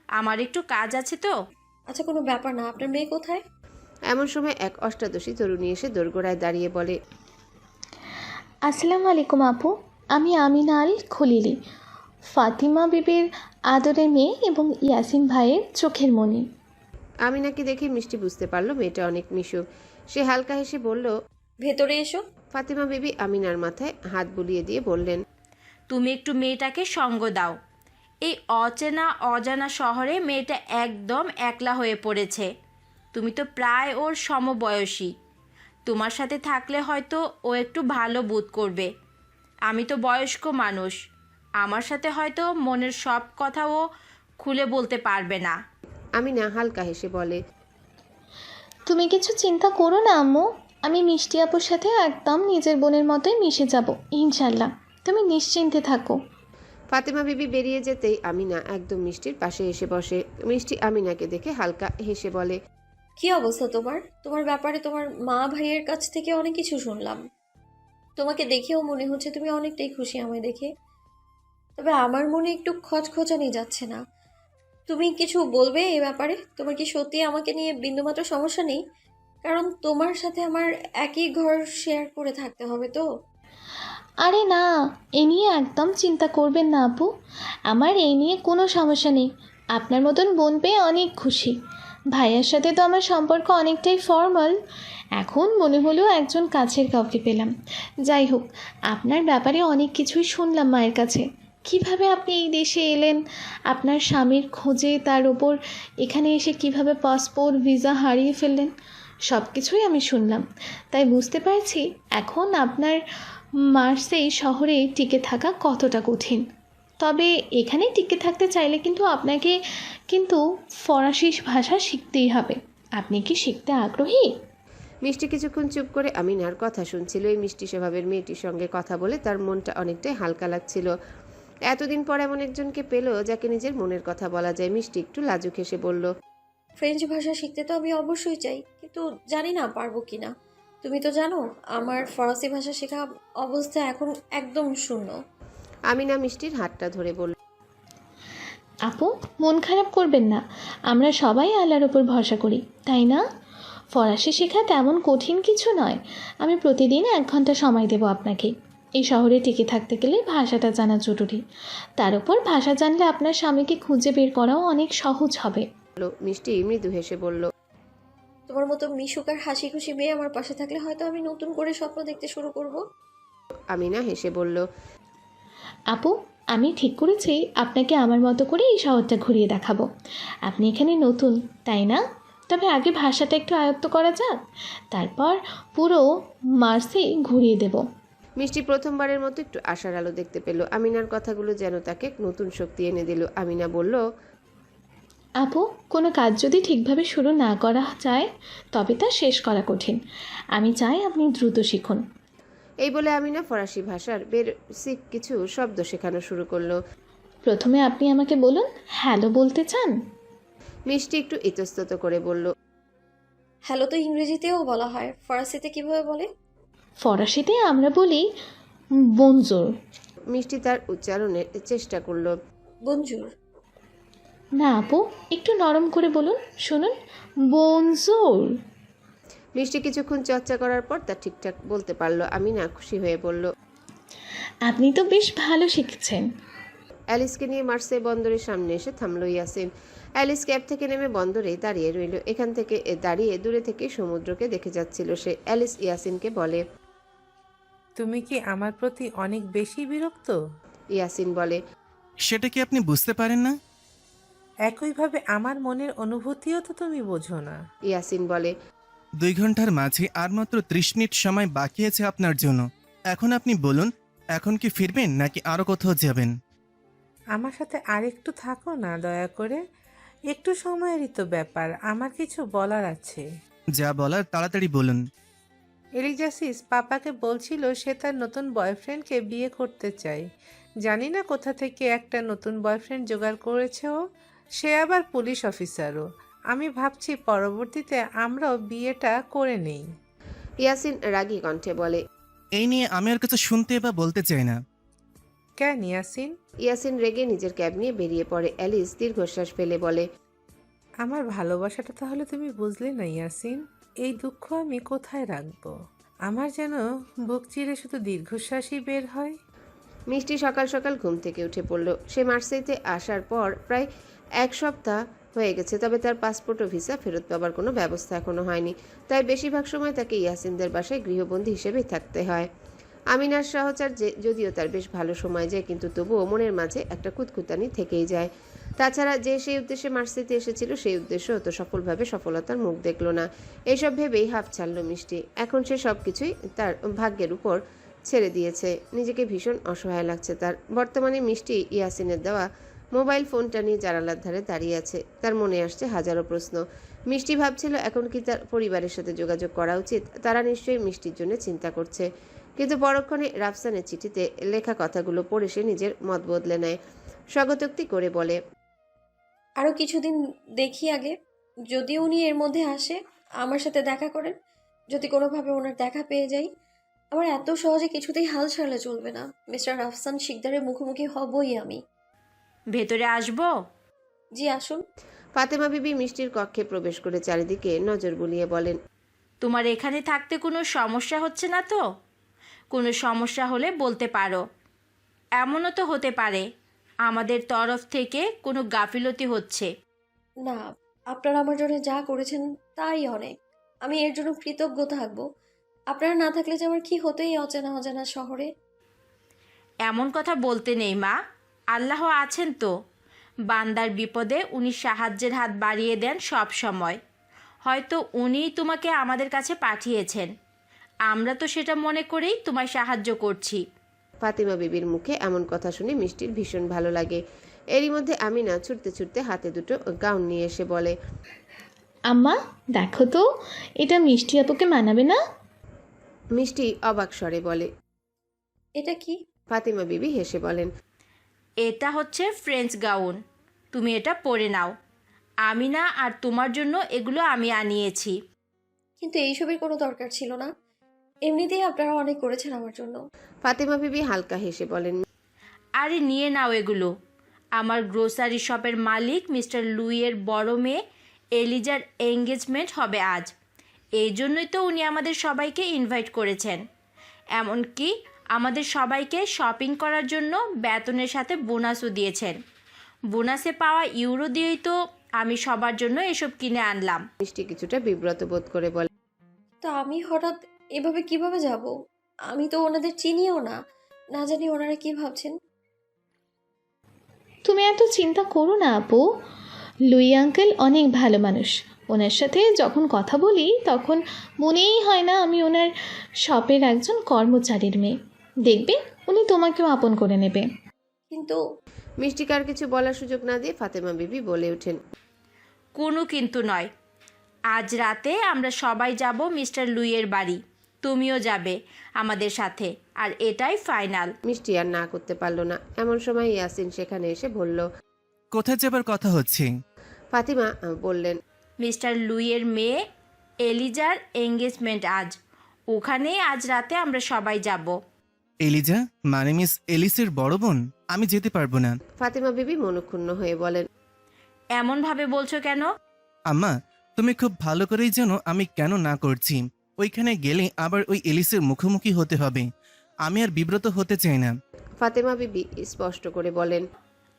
আমার একটু কাজ আছে তো। আচ্ছা কোনো ব্যাপার না, আপনার মেয়ে কোথায়? এমন সময় এক অষ্টাদশী তরুণী এসে দোরগোড়ায় দাঁড়িয়ে বলে, আসসালামু আলাইকুম আপু, আমি আমিনা আল খলিলি, ফাতিমা বিবির আদরের মেয়ে এবং ইয়াসিন ভাইয়ের চোখের মণি। আমিনাকে দেখে মিষ্টি বুঝতে পারলো মেয়েটা অনেক মিশুক। সে হালকা হেসে বলল, ভেতরে এসো। ফাতিমা বিবি আমিনার মাথায় হাত বুলিয়ে দিয়ে বললেন, তুমি একটু মেয়েটাকে সঙ্গ দাও। এই অচেনা অজানা শহরে মেয়েটা একদম একলা হয়ে পড়েছে। তুমি তো প্রায় ওর সমবয়সী। তোমার সাথে থাকলে হয়তো ও একটু ভালো বোধ করবে। আমি তো বয়স্ক মানুষ, আমার সাথে হয়তো মনের সব কথা ও খুলে বলতে পারবে না। আমিনা হালকা হেসে বলে, তুমি কিছু চিন্তা করো না আম্মু, আমি মিষ্টি আপুর সাথে একদম নিজের বোনের মতোই মিশে যাব ইনশাল্লাহ, তুমি নিশ্চিন্তে থাকো। ফাতিমা বিবি বেরিয়ে যেতেই আমিনা একদম মিষ্টির পাশে এসে বসে। মিষ্টি আমিনাকে দেখে হালকা হেসে বলে, কি অবস্থা তোমার? তোমার ব্যাপারে তোমার মা ভাইয়ের কাছ থেকে অনেক কিছু শুনলাম। তোমাকে দেখেও মনে হচ্ছে তুমি অনেকটাই খুশি আমায় দেখে। তবে আমার মনে একটু খচখচানি যাচ্ছে না। তুমি কিছু বলবে এই ব্যাপারে? তোমার কি সত্যি আমাকে নিয়ে বিন্দুমাত্র সমস্যা নেই? কারণ তোমার সাথে আমার একই ঘর শেয়ার করে থাকতে হবে তো। আরে না, এ নিয়ে একদম চিন্তা করবেন না আপু, আমার এই নিয়ে কোনো সমস্যা নেই। আপনার মতন বোন পেয়ে অনেক খুশি। ভাইয়ার সাথে তো আমার সম্পর্ক অনেকটাই ফর্মাল, এখন মনে হলো একজন কাছের কাউকে পেলাম। যাই হোক, আপনার ব্যাপারে অনেক কিছুই শুনলাম মায়ের কাছে। কিভাবে আপনি এই দেশে এলেন, আপনার স্বামীর খোঁজে, তার ওপর এখানে এসে কিভাবে পাসপোর্ট ভিসা হারিয়ে ফেললেন, সব কিছুই আমি শুনলাম। তাই বুঝতে পারছি এখন আপনার মার্সেই শহরে টিকে থাকা কতটা কঠিন। তবে এখানে টিকে থাকতে চাইলে কিন্তু আপনাকে ফরাসি ভাষা শিখতেই হবে। আপনি কি শিখতে আগ্রহী? মিষ্টি কিছুক্ষণ চুপ করে আমিনার কথা শুনছিল। এই মিষ্টি স্বভাবের মেয়েটির সঙ্গে কথা বলে তার মনটা অনেকটাই হালকা লাগছিল। এতদিন পর এমন একজনকে পেল যাকে নিজের মনের কথা বলা যায়। মিষ্টি একটু লাজুক হেসে বলল, ফ্রেঞ্চ ভাষা শিখতে তো আমি অবশ্যই চাই, কিন্তু জানি না পারবো কিনা। তুমি তো জানো আমার ফরাসি ভাষা শেখা অবস্থা এখন একদম শূন্য। আমিনা মিষ্টির হাতটা ধরে বলল, আপু মন খারাপ করবেন না, আমরা সবাই আল্লাহর ওপর ভরসা করি, তাই না? ফরাসি শেখা তেমন কঠিন কিছু নয়। আমি প্রতিদিন 1 ঘন্টা সময় দেব আপনাকে। এই শহরে টিকে থাকতে গেলে ভাষাটা জানা জরুরি। তার উপর ভাষা জানলে আপনার স্বামীকে খুঁজে বের করাও অনেক সহজ হবে। মিষ্টি মৃদু হেসে বলল, তোমার মতো মিশুক আর হাসি খুশি মেয়ে আমার পাশে থাকলে হয়তো আমি নতুন করে স্বপ্ন দেখতে শুরু করব। আমিনা হেসে বলল, আপু আমি ঠিক করেছি আপনাকে আমার মতো করে এই শহরটা ঘুরিয়ে দেখাবো। আপনি এখানে নতুন, তাই না? তবে আগে ভাষাটা একটু আয়ত্ত করা যাক, তারপর পুরো মার্সে ঘুরিয়ে দেব। মিষ্টি প্রথমবারের মতো একটু আশার আলো দেখতে পেল। আমিনার কথাগুলো যেন তাকে নতুন শক্তি এনে দিল। আমিনা বলল, আপু কোনো কাজ যদি ঠিকভাবে শুরু না করা যায় তবে তা শেষ করা কঠিন। আমি চাই আপনি দ্রুত শিখুন। এই বলে আমিনা ফরাসি ভাষার বেসিক কিছু শব্দ শেখানো শুরু করলো। প্রথমে আপনি আমাকে বলুন, হ্যালো বলতে চান? মিষ্টি একটু ইতস্তত করে বলল, হ্যালো তো ইংরেজিতেও বলা হয়, ফরাসিতে কিভাবে বলে? ফরাসিতে আমরা বলি বনজোর। মিষ্টি তার উচ্চারণের চেষ্টা করলো। বঞ্জুর। না আপু, একটু নরম করে বলুন, শুনুন, বনজোর। মিষ্টি কিছুক্ষণ চর্চা করার পর তা ঠিকঠাক বলতে পারলো। আমিনা খুশি হয়ে বলল, আপনি তো বেশ ভালো শিখছেন। অ্যালিসকে নিয়ে মার্সে বন্দরের সামনে এসে থামলো ইয়াসিন। অ্যালিস ক্যাব থেকে নেমে বন্দরে দাঁড়িয়ে রইল। এখান থেকে দাঁড়িয়ে দূরে থেকে সমুদ্রকে দেখে যাচ্ছিল সে। অ্যালিস ইয়াসিনকে বলে, তুমি কি আমার প্রতি অনেক বেশি বিরক্ত? ইয়াসিন বলে। সেটা কি আপনি বুঝতে পারেন না? একইভাবে আমার মনের অনুভূতিও তো তুমি বোঝো না। ইয়াসিন বলে। 2 ঘন্টার মাঝে আর মাত্র 30 মিনিট সময় বাকি আছে আপনার জন্য। এখন আপনি বলুন, এখন কি ফিরবেন নাকি আরো কোথাও যাবেন? আমার সাথে আরেকটু থাকো না দয়া করে। একটু সময়েরই তো ব্যাপার, আমার কিছু বলার আছে। যা বলার তাড়াতাড়ি বলুন। এলিজাসিস পাপাকে বলছিল সে তার নতুন বয়ফ্রেন্ডকে বিয়ে করতে চায়। জানি না কোথা থেকে একটা নতুন বয়ফ্রেন্ড জোগাড় করেছে ও। সে আবার পুলিশ অফিসারও। আমি ভাবছি পরবর্তীতে আমরাও বিয়েটা করে নেই। ইয়াসিন রাগী কণ্ঠে বলে। এই নিয়ে আমি আর কিছু শুনতে বা বলতে চাই না। কেন ইয়াসিন? ইয়াসিন রেগে নিজের ক্যাব নিয়ে বেরিয়ে পড়ে। অ্যালিস দীর্ঘশ্বাস ফেলে বলে। আমার ভালোবাসাটা তাহলে তুমি বুঝলে না ইয়াসিন। এই দুঃখ আমি কোথায় রাখবো? আমার যেন বুক চিরে শুধু দীর্ঘশ্বাসই বের হয়। মিষ্টি সকাল সকাল ঘুম থেকে উঠে পড়ল। সে মার্সেইতে আসার পর প্রায় 1 সপ্তাহ হয়ে গেছে, তবে তার পাসপোর্ট ও ভিসা ফেরত পাবার কোনো ব্যবস্থা এখনো হয়নি। তাই বেশিরভাগ সময় তাকে ইয়াসিনদের বাসায় গৃহবন্দী হিসেবেই থাকতে হয়। আমিনার সহচার যদিও তার বেশ ভালো সময় যায়, কিন্তু তবুও মনের মাঝে একটা কুতকুতানি থেকেই যায়। তাছাড়া যে সেই উদ্দেশ্যে মার্সেইতে এসেছিল সেই উদ্দেশ্য তো সফলভাবে সফলতার মুখ দেখল না। এইসব ভেবেই হাঁপ ছাড়ল মিষ্টি। এখন সে সব কিছুই তার ভাগ্যের উপর ছেড়ে দিয়েছে। নিজেকে ভীষণ অসহায় লাগছে তার। বর্তমানে মিষ্টি ইয়াসিনের দেওয়া মোবাইল ফোনটা নিয়ে জানালার ধারে দাঁড়িয়ে আছে। তার মনে আসছে হাজারো প্রশ্ন। মিষ্টি ভাবছিল এখন কি তার পরিবারের সাথে যোগাযোগ করা উচিত। তারা নিশ্চয়ই মিষ্টির জন্য চিন্তা করছে। কিন্তু পরক্ষণে রাফসানের চিঠিতে লেখা কথাগুলো পড়ে সে নিজের মত বদলে নেয়। স্বগতোক্তি করে বলে। আরও কিছুদিন দেখি আগে, যদি উনি এর মধ্যে আসে আমার সাথে দেখা করেন, যদি কোনোভাবে ওনার দেখা পেয়ে যাই। আমার এত সহজে কিছুতেই হাল ছাড়লে চলবে না। মিস্টার রাফসান শিকদারের মুখোমুখি হবই আমি। ভেতরে আসবো? জি আসুন। ফাতেমা বিবি মিষ্টির কক্ষে প্রবেশ করে চারিদিকে নজর বুলিয়ে বলেন। তোমার এখানে থাকতে কোনো সমস্যা হচ্ছে না তো? কোনো সমস্যা হলে বলতে পারো। এমনও তো হতে পারে আমাদের তরফ থেকে কোনো গাফিলতি হচ্ছে। না, আপনারা আমার জন্য যা করেছেন তাই অনেক। আমি এর জন্য কৃতজ্ঞ থাকবো। আপনারা না থাকলে যে আমার কি হতো এই অচেনা অজানা শহরে। এমন কথা বলতে নেই মা, আল্লাহ আছেন তো। বান্দার বিপদে উনি সাহায্যের হাত বাড়িয়ে দেন সব সময়। হয়তো উনিই তোমাকে আমাদের কাছে পাঠিয়েছেন। আমরা তো সেটা মনে করেই তোমায় সাহায্য করছি। ফাতেমা বিবির মুখে এমন কথা শুনে মিষ্টির ভীষণ ভালো লাগে। এরই মধ্যে আমিনা ছুটতে ছুটতে হাতে দুটো গাউন নিয়ে এসে বলে। আম্মা দেখো তো, এটা মিষ্টি আপুকে মানাবে না? মিষ্টি অবাক স্বরে বলে। এটা কি? ফাতেমা বিবি হেসে বলেন। এটা হচ্ছে ফ্রেঞ্চ গাউন, তুমি এটা পরে নাও। আমি না, আর তোমার জন্য এগুলো আমি আনিয়েছি। কিন্তু এইসবের কোনো দরকার ছিল না। এমনিতেই আপনারা অনেক করেছেন আমার জন্য। ফাতেমা বিবি হালকা হেসে বলেন। আরে নিয়ে নাও এগুলো। আমার গ্রোসারি শপের মালিক মিস্টার লুইয়ের বড় মেয়ে এলিজার এঙ্গেজমেন্ট হবে আজ। এই জন্যই তো উনি আমাদের সবাইকে ইনভাইট করেছেন। এমনকি আমাদের সবাইকে শপিং করার জন্য বেতনের সাথে বোনাসও দিয়েছেন। বোনাসে পাওয়া ইউরো দিয়েই তো আমি সবার জন্য এসব কিনে আনলাম। মিষ্টি কিছুটা বিব্রত বোধ করে বলে। তা আমি হঠাৎ এভাবে কিভাবে যাব? আমি তো ওনাদের চিনিও না। না জানি ওনারা কি ভাবছেন। তুমি এত চিন্তা করো না আপু। লুই আঙ্কেল অনেক ভালো মানুষ। ওনার সাথে যখন কথা বলি তখন মনেই হয় না আমি ওনার শপের একজন কর্মচারীর মেয়ে। দেখবে উনি তোমাকেও আপন করে নেবে। কিন্তু মিষ্টিকার কিছু বলার সুযোগ না দিয়ে ফাতেমা বিবি বলে ওঠেন। কোনো কিন্তু নয়। আজ রাতে আমরা সবাই যাব মিস্টার লুইয়ের বাড়ি। তুমিও যাবে আমাদের সাথে, আর এটাই ফাইনাল। মিষ্টি আর না করতে পারলো না। এমন সময় ইয়াসিন সেখানে এসে বলল। কোথায় যাবার কথা হচ্ছে? ফাতিমা বললেন। মিস্টার লুইয়ের মেয়ে এলিজার এঙ্গেজমেন্ট আজ। ওখানেই আজ রাতে আমরা সবাই যাব। এলিজা মানে মিস এলিসের বড় বোন? আমি যেতে পারবো না। ফাতিমা বিবি মনক্ষুণ্ণ হয়ে বলেন। এমনভাবে বলছো কেন? আম্মা, তুমি খুব ভালো করেই জানো আমি কেন না করছি। ওইখানে গেলে আবার ওই এলিসের মুখোমুখি হতে হবে। আমি আর বিব্রত হতে চাই না। ফাতেমা বিবি স্পষ্ট করে বলেন।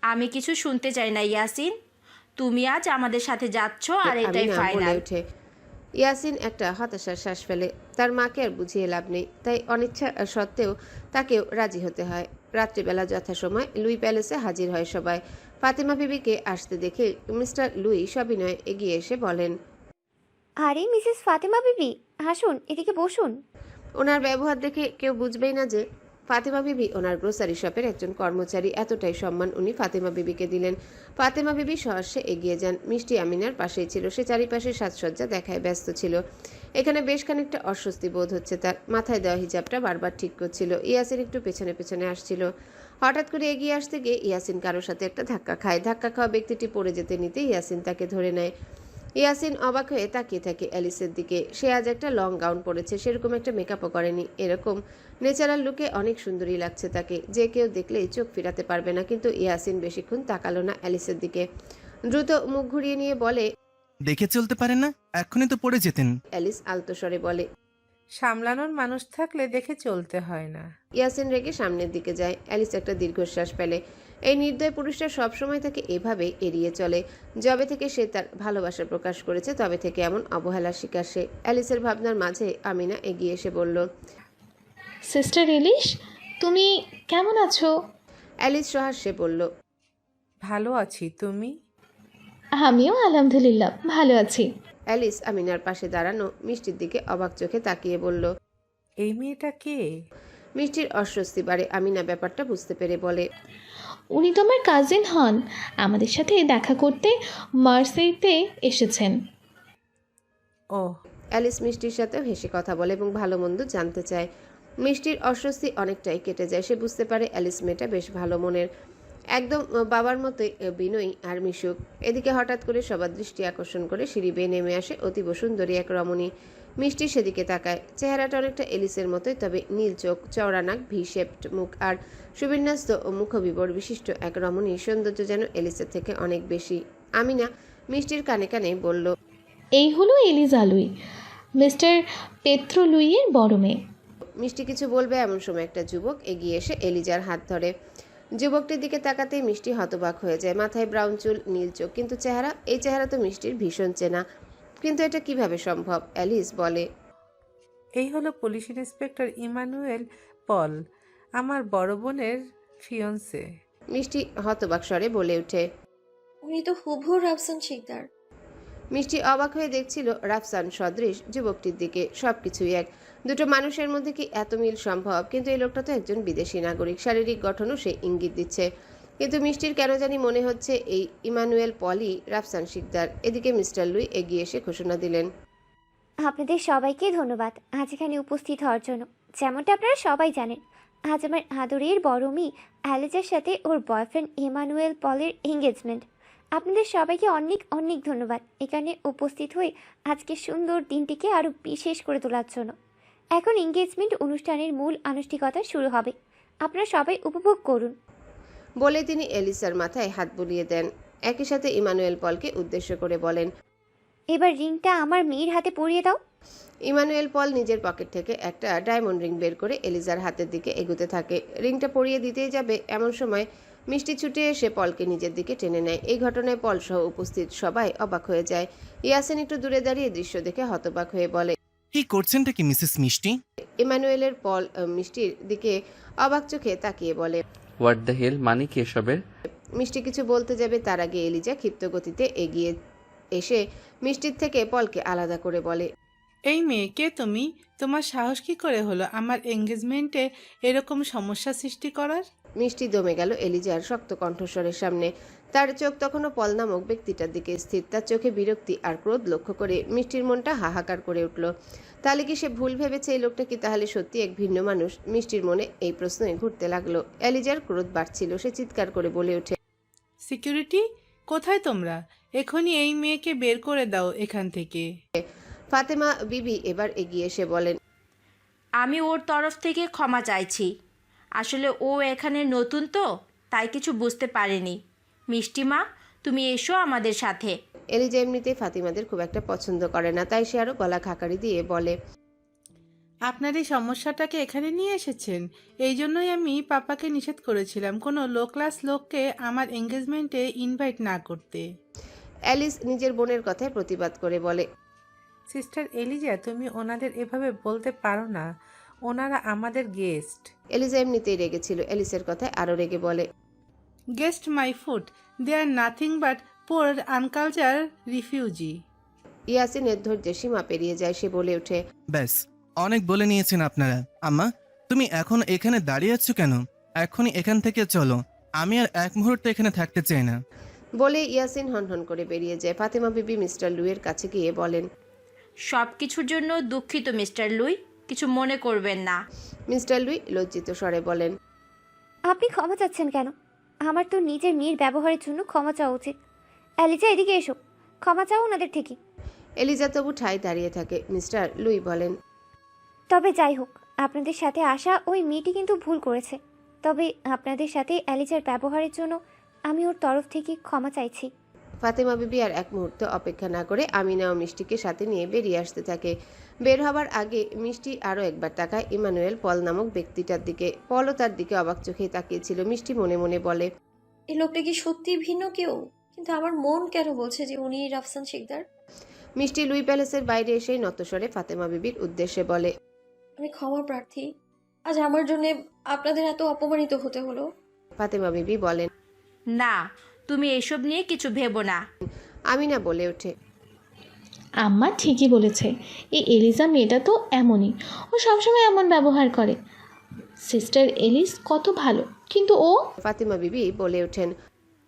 আমি কিছু শুনতে চাই না ইয়াসিন। তুমি আজ আমাদের সাথে যাচ্ছ, আর এটাই বলে ফাইনাল। ওঠে। ইয়াসিন একটা হতাশার শ্বাস ফেলে। তার মাকে আর বুঝিয়ে লাভ নেই, তাই অনিচ্ছা সত্ত্বেও তাকেও রাজি হতে হয়। রাত্রিবেলা যথাসময় লুই প্যালেসে হাজির হয় সবাই। ফাতেমা বিবিকে আসতে দেখে মিস্টার লুই সবিনয়ে এগিয়ে এসে বলেন, আরে মিসেস ফাতেমা বিবি, আসুন এদিকে বসুন। ওনার ব্যবহার দেখে কেউ বুঝবেই না যে ফাতেমা বিবি ওনার গ্রোসারি শপের একজন কর্মচারী। এতটাই সম্মান উনি ফাতেমা বিবিকে দিলেন। ফাতেমা বিবি সহর্ষে এগিয়ে যান। মিষ্টি আমিনার পাশেই ছিল। সে চারিপাশে সাজসজ্জা দেখায় ব্যস্ত ছিল। এখানে বেশ খানিকটা অস্বস্তি বোধ হচ্ছে তার। মাথায় দেওয়া হিজাবটা বারবার ঠিক করছিল। ইয়াসিন একটু পেছনে পেছনে আসছিল। হঠাৎ করে এগিয়ে আসতে গিয়ে ইয়াসিন কারোর সাথে একটা ধাক্কা খায়। ধাক্কা খাওয়া ব্যক্তিটি পড়ে যেতে নিতে ইয়াসিন তাকে ধরে নেয়। ইয়াসিন অবাক হয়ে তাকিয়ে থাকে অ্যালিসের দিকে। সে আজ একটা লং গাউন পরেছে, সেরকম একটা মেকআপও করেনি। এরকম ন্যাচারাল লুকে অনেক সুন্দরী লাগছে তাকে, যে কেউ দেখলেই চোখ ফিরাতে পারবে না। কিন্তু ইয়াসিন বেশিক্ষণ তাকালো না অ্যালিসের দিকে। দ্রুত মুখ ঘুরিয়ে নিয়ে বলে, দেখে চলতে পারেন না? এক্ষুনি তো পড়ে যেতেন। অ্যালিস আলতো স্বরে বলে। সামলানোর মানুষ থাকলে দেখে চলতে হয় না। ইয়াসিন রেগে সামনের দিকে যায়। অ্যালিস একটা দীর্ঘশ্বাস ফেলে। এই নির্দয় পুরুষটা সবসময় তাকে এভাবে এড়িয়ে চলে। যবে থেকে সে তার ভালোবাসা প্রকাশ করেছে তবে থেকে এমন অবহেলার শিকার সে। অ্যালিসের ভাবনার মাঝে আমিনা এগিয়ে এসে বলল, সিস্টার ইলিশ, তুমি কেমন আছো? অ্যালিস সহাস্যে বলল, ভালো আছি, তুমি? আমিও আলহামদুলিল্লাহ ভালো আছি। অ্যালিস আমিনার পাশে দাঁড়ানো মিষ্টির দিকে অবাক চোখে তাকিয়ে বলল। এই মেয়েটা কে? মিষ্টির অস্বস্তি বাড়ে। আমিনা ব্যাপারটা বুঝতে পেরে বলে, উনি তো আমার কাজিন হন, আমাদের সাথে দেখা করতে মার্সেইতে এসেছেন। ও, অ্যালিস মিষ্টির সাথেও হেসে কথা বলে এবং ভালো মন্দ জানতে চায়। মিষ্টির অস্বস্তি অনেকটাই কেটে যায়। সে বুঝতে পারে অ্যালিস মেয়েটা বেশ ভালো মনের, একদম বাবার মতোই বিনয়ী আর মিশুক। এদিকে হঠাৎ করে সবার দৃষ্টি আকর্ষণ করে সিঁড়ি বেয়ে নেমে আসে অতীব সুন্দরী এক রমণী। মিষ্টি সেদিকে তাকায়। চেহারাটা অনেকটা এলিসের মতোই, তবে নীল চোখ, চওড়া নাক, ভি শেপড মুখ আর সুবিন্যস্ত মুখবিবর বিশিষ্ট এক রমণীর সৌন্দর্য যেন এলিসের থেকে অনেক বেশি। আমিনা মিষ্টির কানে কানে বলল, এই হলো এলিজা লুই, মিস্টার পেত্রো লুইয়ের বড় মেয়ে। মিষ্টি কিছু বলবে এমন সময় একটা যুবক এগিয়ে এসে এলিজার হাত ধরে। যুবকটির দিকে তাকাতেই মিষ্টি হতবাক হয়ে যায়। মাথায় ব্রাউন চুল, নীল চোখ, কিন্তু এই চেহারা তো মিষ্টির ভীষণ চেনা। কিন্তু এটা কিভাবে সম্ভব? অ্যালিস বলে, এই হলো পুলিশ ইন্সপেক্টর ইমানুয়েল পল, আমার বড় বোনের ফিয়ন্সে। মিষ্টি হতবাক স্বরে বলে ওঠে। উনি তো হুবহু রাফসান শিকদার। মিষ্টি অবাক হয়ে দেখছিল রাফসান সদৃশ যুবকটির দিকে। সবকিছুই এক। দুটো মানুষের মধ্যে কি এত মিল সম্ভব? কিন্তু এই লোকটা তো একজন বিদেশি নাগরিক। শারীরিক গঠনও সে ইঙ্গিত দিচ্ছে। কিন্তু মিষ্টির কেন জানি মনে হচ্ছে এই ইমানুয়েল পলই রাফসান শিকদার। এদিকে মিস্টার লুই এগিয়ে এসে ঘোষণা দিলেন, আপনাদের সবাইকে ধন্যবাদ আজ এখানে উপস্থিত হওয়ার জন্য। যেমনটা আপনারা সবাই জানেন, আজ আমার আদরের বড় মেয়ে অ্যালেজার সাথে ওর বয়ফ্রেন্ড ইমানুয়েল পলের এঙ্গেজমেন্ট। আপনাদের সবাইকে অনেক অনেক ধন্যবাদ এখানে উপস্থিত হয়ে আজকে সুন্দর দিনটিকে আরও বিশেষ করে তোলার জন্য। এখন এঙ্গেজমেন্ট অনুষ্ঠানের মূল আনুষ্ঠানিকতা শুরু হবে, আপনারা সবাই উপভোগ করুন। বলে তিনি এলিসার মাথায় হাত বুলিয়ে দেন। একই সাথে ইমানুয়েল পলকে উদ্দেশ্য করে বলেন, এবার রিংটা আমার মেয়ের হাতে পরিয়ে দাও। ইমানুয়েল পল নিজের পকেট থেকে একটা ডায়মন্ড রিং বের করে এলিজার হাতের দিকে এগুতে থাকে। রিংটা পরিয়ে দিতেই যাবে এমন সময় মিষ্টি ছুটে এসে পলকে নিজের দিকে টেনে নেয়। এই ঘটনায় পল সহ উপস্থিত সবাই অবাক হয়ে যায়। ইয়াসিন একটু দূরে দাঁড়িয়ে দৃশ্য দেখে হতবাক হয়ে বলে, কি করছেনটা কি মিসেস মিষ্টি? ইমানুয়েলের পল মিষ্টির দিকে অবাক চোখে তাকিয়ে বলে, হোয়াট দ্য হেল, মানে কি এসবের? মিষ্টি কিছু বলতে যাবে তার আগে এলিজা ক্ষিপ্ত গতিতে এগিয়ে এসে মিষ্টির থেকে পলকে আলাদা করে বলে, এই মেয়ে কে তুমি? তোমার সাহস কি করে হলো আমার এঙ্গেজমেন্টে এরকম সমস্যা সৃষ্টি করার? মিষ্টি দমে গেল এলিজার শক্ত কণ্ঠস্বরের সামনে। তার চোখ তখনও পল নামক ব্যক্তিটার দিকে স্থির। তার চোখে বিরক্তি আর ক্রোধ লক্ষ্য করে মিষ্টির মনটা হাহাকার করে উঠল। তাহলে কি সে ভুল ভেবেছে? এই লোকটা কি তাহলে সত্যি এক ভিন্ন মানুষ? মিষ্টির মনে এই প্রশ্নই ঘুরতে লাগলো। এলিজার ক্রোধ বাড়ছিল। সে চিৎকার করে বলে ওঠে, সিকিউরিটি, কোথায় তোমরা? এখনই এই মেয়েকে বের করে দাও এখান থেকে। ফাতেমা বিবি এবার এগিয়ে এসে বলেন, আমি ওর তরফ থেকে ক্ষমা চাইছি। আসলে ও এখানে নতুন তো, তাই কিছু বুঝতে পারেনি। মিষ্টিমা, তুমি এসো আমাদের সাথে। এলিজা এমনিতেই ফাতিমাদের খুব একটা পছন্দ করে না, তাই সে আরো গলা খাকারি দিয়ে বলে, আপনার এই সমস্যাটাকে এখানে নিয়ে এসেছেন, এই জন্যই আমি পাপাকে নিষেধ করেছিলাম কোনো লো ক্লাস লোককে আমার এঙ্গেজমেন্টে ইনভাইট না করতে। অ্যালিস নিজের বোনের কথায় প্রতিবাদ করে বলে, সিস্টার এলিজা, তুমি ওনাদের এভাবে বলতে পারো না, ওনারা আমাদের গেস্ট। এলিজা এমনিতেই রেগেছিল, এলিসের কথায় আরও রেগে বলে, guest my foot, they are nothing but poor unculture refugee. ইয়াসিনের ধৈর্যের সীমা পেরিয়ে যায়, সে বলে ওঠে, ব্যাস, অনেক বলে নিয়েছেন আপনারা। আম্মা, তুমি এখন এখানে দাঁড়িয়ে আছো কেন? এখনই এখান থেকে চলো, আমি আর এক মুহূর্ত এখানে থাকতে চাই না। বলে ইয়াসিন হনহন করে বেরিয়ে যায়। ফাতেমা বিবি মিস্টার লুইয়ের কাছে গিয়ে বলেন, সব কিছুর জন্য দুঃখিত মিস্টার লুই, কিছু মনে করবেন না। মিস্টার লুই লজ্জিত স্বরে বলেন, আপনি ক্ষমা চাচ্ছেন কেন? আমার তো নিজের মেয়ের ব্যবহারের জন্য ক্ষমা চাওয়া উচিত। অ্যালিজা, এদিকে এসো, ক্ষমা চাও ওনাদের ঠিকই। এলিজা তবু ঠায় দাঁড়িয়ে থাকে। মিস্টার লুই বলেন, তবে যাই হোক, আপনাদের সাথে আসা ওই মেয়েটি কিন্তু ভুল করেছে। তবে আপনাদের সাথে অ্যালিজার ব্যবহারের জন্য আমি ওর তরফ থেকে ক্ষমা চাইছি। ফাতেমা বিবি আর এক মুহূর্ত অপেক্ষা না করে আমিনা ও মিষ্টিকে সাথে নিয়ে বেরিয়ে আসতে থাকে। বের হবার আগে মিষ্টি আরও একবার তাকায় ইমানুয়েল পল নামক ব্যক্তিটার দিকে। পলও তার দিকে অবাক চোখে তাকিয়েছিল। মিষ্টি মনে মনে বলে, এই লোকটা কি সত্যি ভিন্ন কেউ? কিন্তু আমার মন কেন বলছে যে উনি রাফসান শিকদার। মিষ্টি লুই প্যালেসের বাইরে এসেই নতস্বরে ফাতেমা বিবির উদ্দেশ্যে বলে, আমি ক্ষমা প্রার্থী, আজ আমার জন্য আপনাদের এত অপমানিত হতে হলো। ফাতেমা বিবি বলেন, না, তুমি এসব নিয়ে কিছু ভেবো না। আমিনা বলে ওঠে, আম্মা ঠিকই বলেছে, এই এলিজা মেয়েটা তো এমনই, ও সবসময় এমন ব্যবহার করে। সিস্টার এলিস কত ভালো, কিন্তু ও। ফাতেমা বিবি বলে ওঠেন,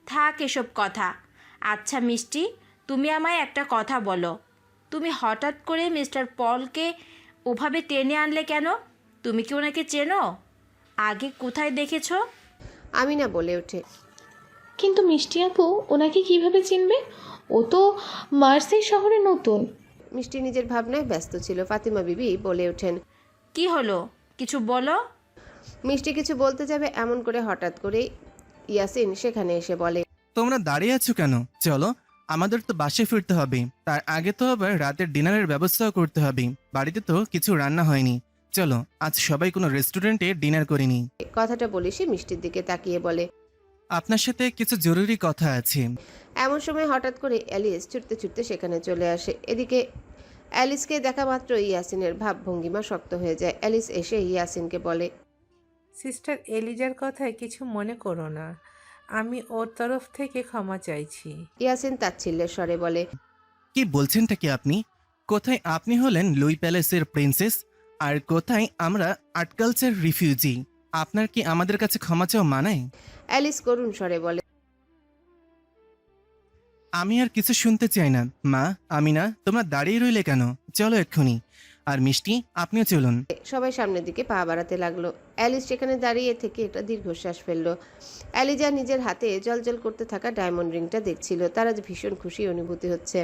থাক এসব কথা। আচ্ছা মিষ্টি, তুমি আমায় একটা কথা বলো, তুমি হঠাৎ করে মিস্টার পলকে ওভাবে টেনে আনলে কেন? তুমি কি ওনাকে চেনো? আগে কোথায় দেখেছো? আমিনা বলে ওঠে, কিন্তু মিষ্টি আপু ওনাকে কিভাবে চিনবে? ও তো মার্সেই শহরে নতুন। মিষ্টি নিজের ভাবনায় ব্যস্ত ছিল। ফাতেমা বিবি বলে ওঠেন, কি হলো, কিছু বলো। মিষ্টি কিছু বলতে যাবে এমন করে হঠাৎ করে ইয়াসিন সেখানে এসে বলে, তোমরা দাঁড়িয়ে আছো কেন? চলো, আমাদের তো বাসে ফিরতে হবে, তার আগে তো আবার রাতের ডিনারের ব্যবস্থাও করতে হবে। বাড়িতে তো কিছু রান্না হয়নি। চলো, আজ সবাই কোনো রেস্টুরেন্টে ডিনার করিনি। কথাটা বলে সে মিষ্টির দিকে তাকিয়ে বলে, আপনার সাথে কিছু জরুরি কথা আছে। এমন সময় হঠাৎ করে অ্যালিস ছুটতে ছুটতে সেখানে চলে আসে। এদিকে অ্যালিসকে দেখা মাত্র ইয়াসিনের ভাব ভঙ্গিমা শক্ত হয়ে যায়। অ্যালিস এসে ইয়াসিনকে বলে, সিস্টার এলিজার কথায় কিছু মনে করো না, আমি ওর তরফ থেকে ক্ষমা চাইছি। ইয়াসিন তাচ্ছিল্যের স্বরে বলে, কি বলছেনটা কি আপনি? কোথায় আপনি হলেন লুই প্যালেসের প্রিন্সেস, আর কোথায় আমরা আর্টকালচার রিফিউজি? আপনার কি আমাদের কাছে ক্ষমা চাওয়া মানায়? অ্যালিস করুণ স্বরে বলে, আমি আর কিছু শুনতে চাই না। মা, আমিনা, তোমরা দাঁড়িয়ে রইলে কেন? চলো এক্ষুনি। আর মিষ্টি, আপনিও চলুন। সবাই সামনের দিকে পা বাড়াতে লাগলো। অ্যালিস সেখানে দাঁড়িয়ে থেকে একটা দীর্ঘশ্বাস ফেললো। অ্যালিজা নিজের হাতে জলজল করতে থাকা ডায়মন্ড রিংটা দেখছিল। তার আজ ভীষণ খুশি অনুভূতি হচ্ছে।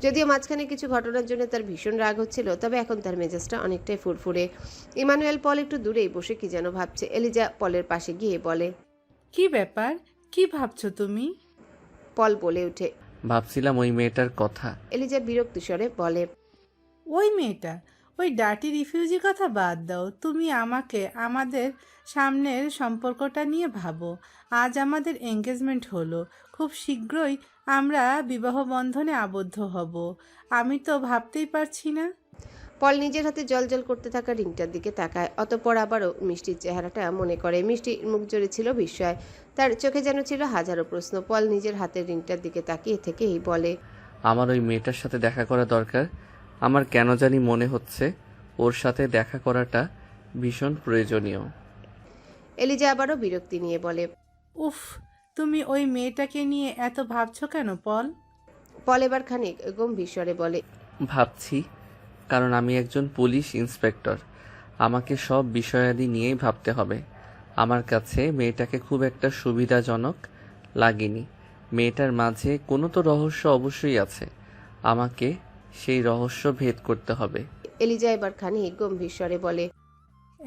যদিও মাঝখানে কিছু ঘটনার জন্য তার ভীষণ রাগ হচ্ছিল, তবে এখন তার মেজাজটা অনেকটাই ফুরফুরে। ইমানুয়েল পল একটু দূরেই বসে কি যেন ভাবছে। এলিজা পলের পাশে গিয়ে বলে, কি ব্যাপার, কি ভাবছো তুমি? পল বলে ওঠে, ভাবছিলাম ওই মেয়েটার কথা। এলিজা বিরক্তি স্বরে বলে, ওই মেয়েটা, ওই ডার্টি রিফিউজি কথা বাদ দাও। তুমি আমাকে আমাদের সামনের সম্পর্কটা নিয়ে ভাবো। আজ আমাদের এঙ্গেজমেন্ট হলো, খুব শীঘ্রই আমরা বিবাহ বন্ধনে আবদ্ধ হব। আমি তো ভাবতেই পারছি না। পল নিজের হাতে জলজল করতে থাকা রিংটার দিকে তাকায়। অতঃপর আবারও মিষ্টির চেহারাটা মনে করে। মিষ্টির মুখ জুড়ে ছিল বিস্ময়, তার চোখে যেন ছিল হাজারো প্রশ্ন। পল নিজের হাতের রিংটার দিকে তাকিয়ে থেকেই বলে, আমার ওই মেয়েটার সাথে দেখা করা দরকার। আমার কেন জানি মনে হচ্ছে ওর সাথে দেখা করাটা ভীষণ প্রয়োজনীয়। এলিজা আবারও বিরক্তি নিয়ে বলে, উফ, তুমি ওই মেয়েটাকে নিয়ে এত ভাবছো কেন পল? পল এবার খানিক গম্ভীর স্বরে বলে, ভাবছি কারণ আমি একজন পুলিশ ইন্সপেক্টর, আমাকে সব বিষয়াদি নিয়েই ভাবতে হবে। আমার কাছে মেয়েটাকে খুব একটা সুবিধাজনক লাগেনি। মেয়েটার মাঝে কোনো তো রহস্য অবশ্যই আছে, আমাকে সেই রহস্য ভেদ করতে হবে। এলিজা এবার খানিক গম্ভীর স্বরে বলে,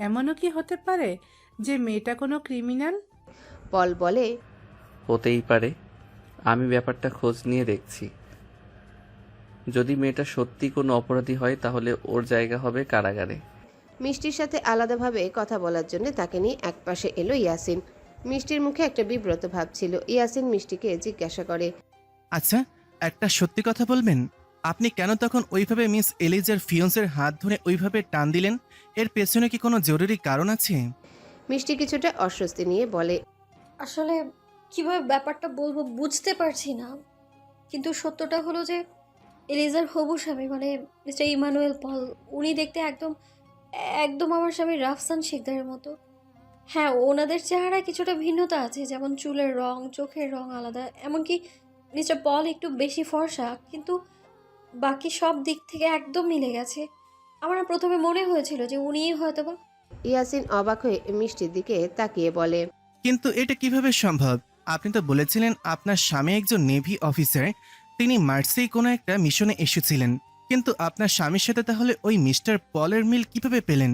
এমনও কি হতে পারে যে মেয়েটা কোনো ক্রিমিনাল? পল বলে, হতেই পারে, আমি ব্যাপারটা খোঁজ নিয়ে দেখছি। যদি মেয়েটা সত্যি কোনো অপরাধী হয় তাহলে ওর জায়গা হবে কারাগারে। মিষ্টির সাথে আলাদাভাবে কথা বলার জন্য তাকে নিয়ে একপাশে এলো ইয়াসিন। মিষ্টির মুখে একটা বিব্রত ভাব ছিল। ইয়াসিন মিষ্টিকে জিজ্ঞাসা করে, আচ্ছা, একটা সত্যি কথা বলবেন? আপনি কেন তখন ওইভাবে মিস এলিজার ফিয়ন্সের হাত ধরে ওইভাবে টান দিলেন? এর পেছনে কি কোনো জরুরি কারণ আছে? মিষ্টি কিছুটা অস্বস্তি নিয়ে বলে, আসলে কিভাবে ব্যাপারটা বলবো বুঝতে পারছি না, কিন্তু সত্যটা হলো যে এলিজার হবু স্বামী মানে মিস্টার ইমানুয়েল পল, উনি দেখতে একদম একদম আমার স্বামী রাফসান শিকদারের মতো। হ্যাঁ, ওনাদের চেহারায় কিছুটা ভিন্নতা আছে, যেমন চুলের রং, চোখের রং আলাদা, এমনকি মিস্টার পল একটু বেশি ফর্সা, কিন্তু বাকি সব দিক থেকে একদম মিলে গেছে। আমার না প্রথমে মনে হয়েছিল যে উনিই হয়তোবা। ইয়াসিন অবাক হয়ে মিষ্টির দিকে তাকিয়ে বলে, কিন্তু এটা কিভাবে সম্ভব? আপনি তো বলেছিলেন আপনার স্বামী একজন নেভি অফিসার, তিনি মার্সেই কোনো একটা মিশনে এসেছিলেন। কিন্তু আপনার স্বামীর সাথে তাহলে ওই মিস্টার পলের মিল কিভাবে পেলেন?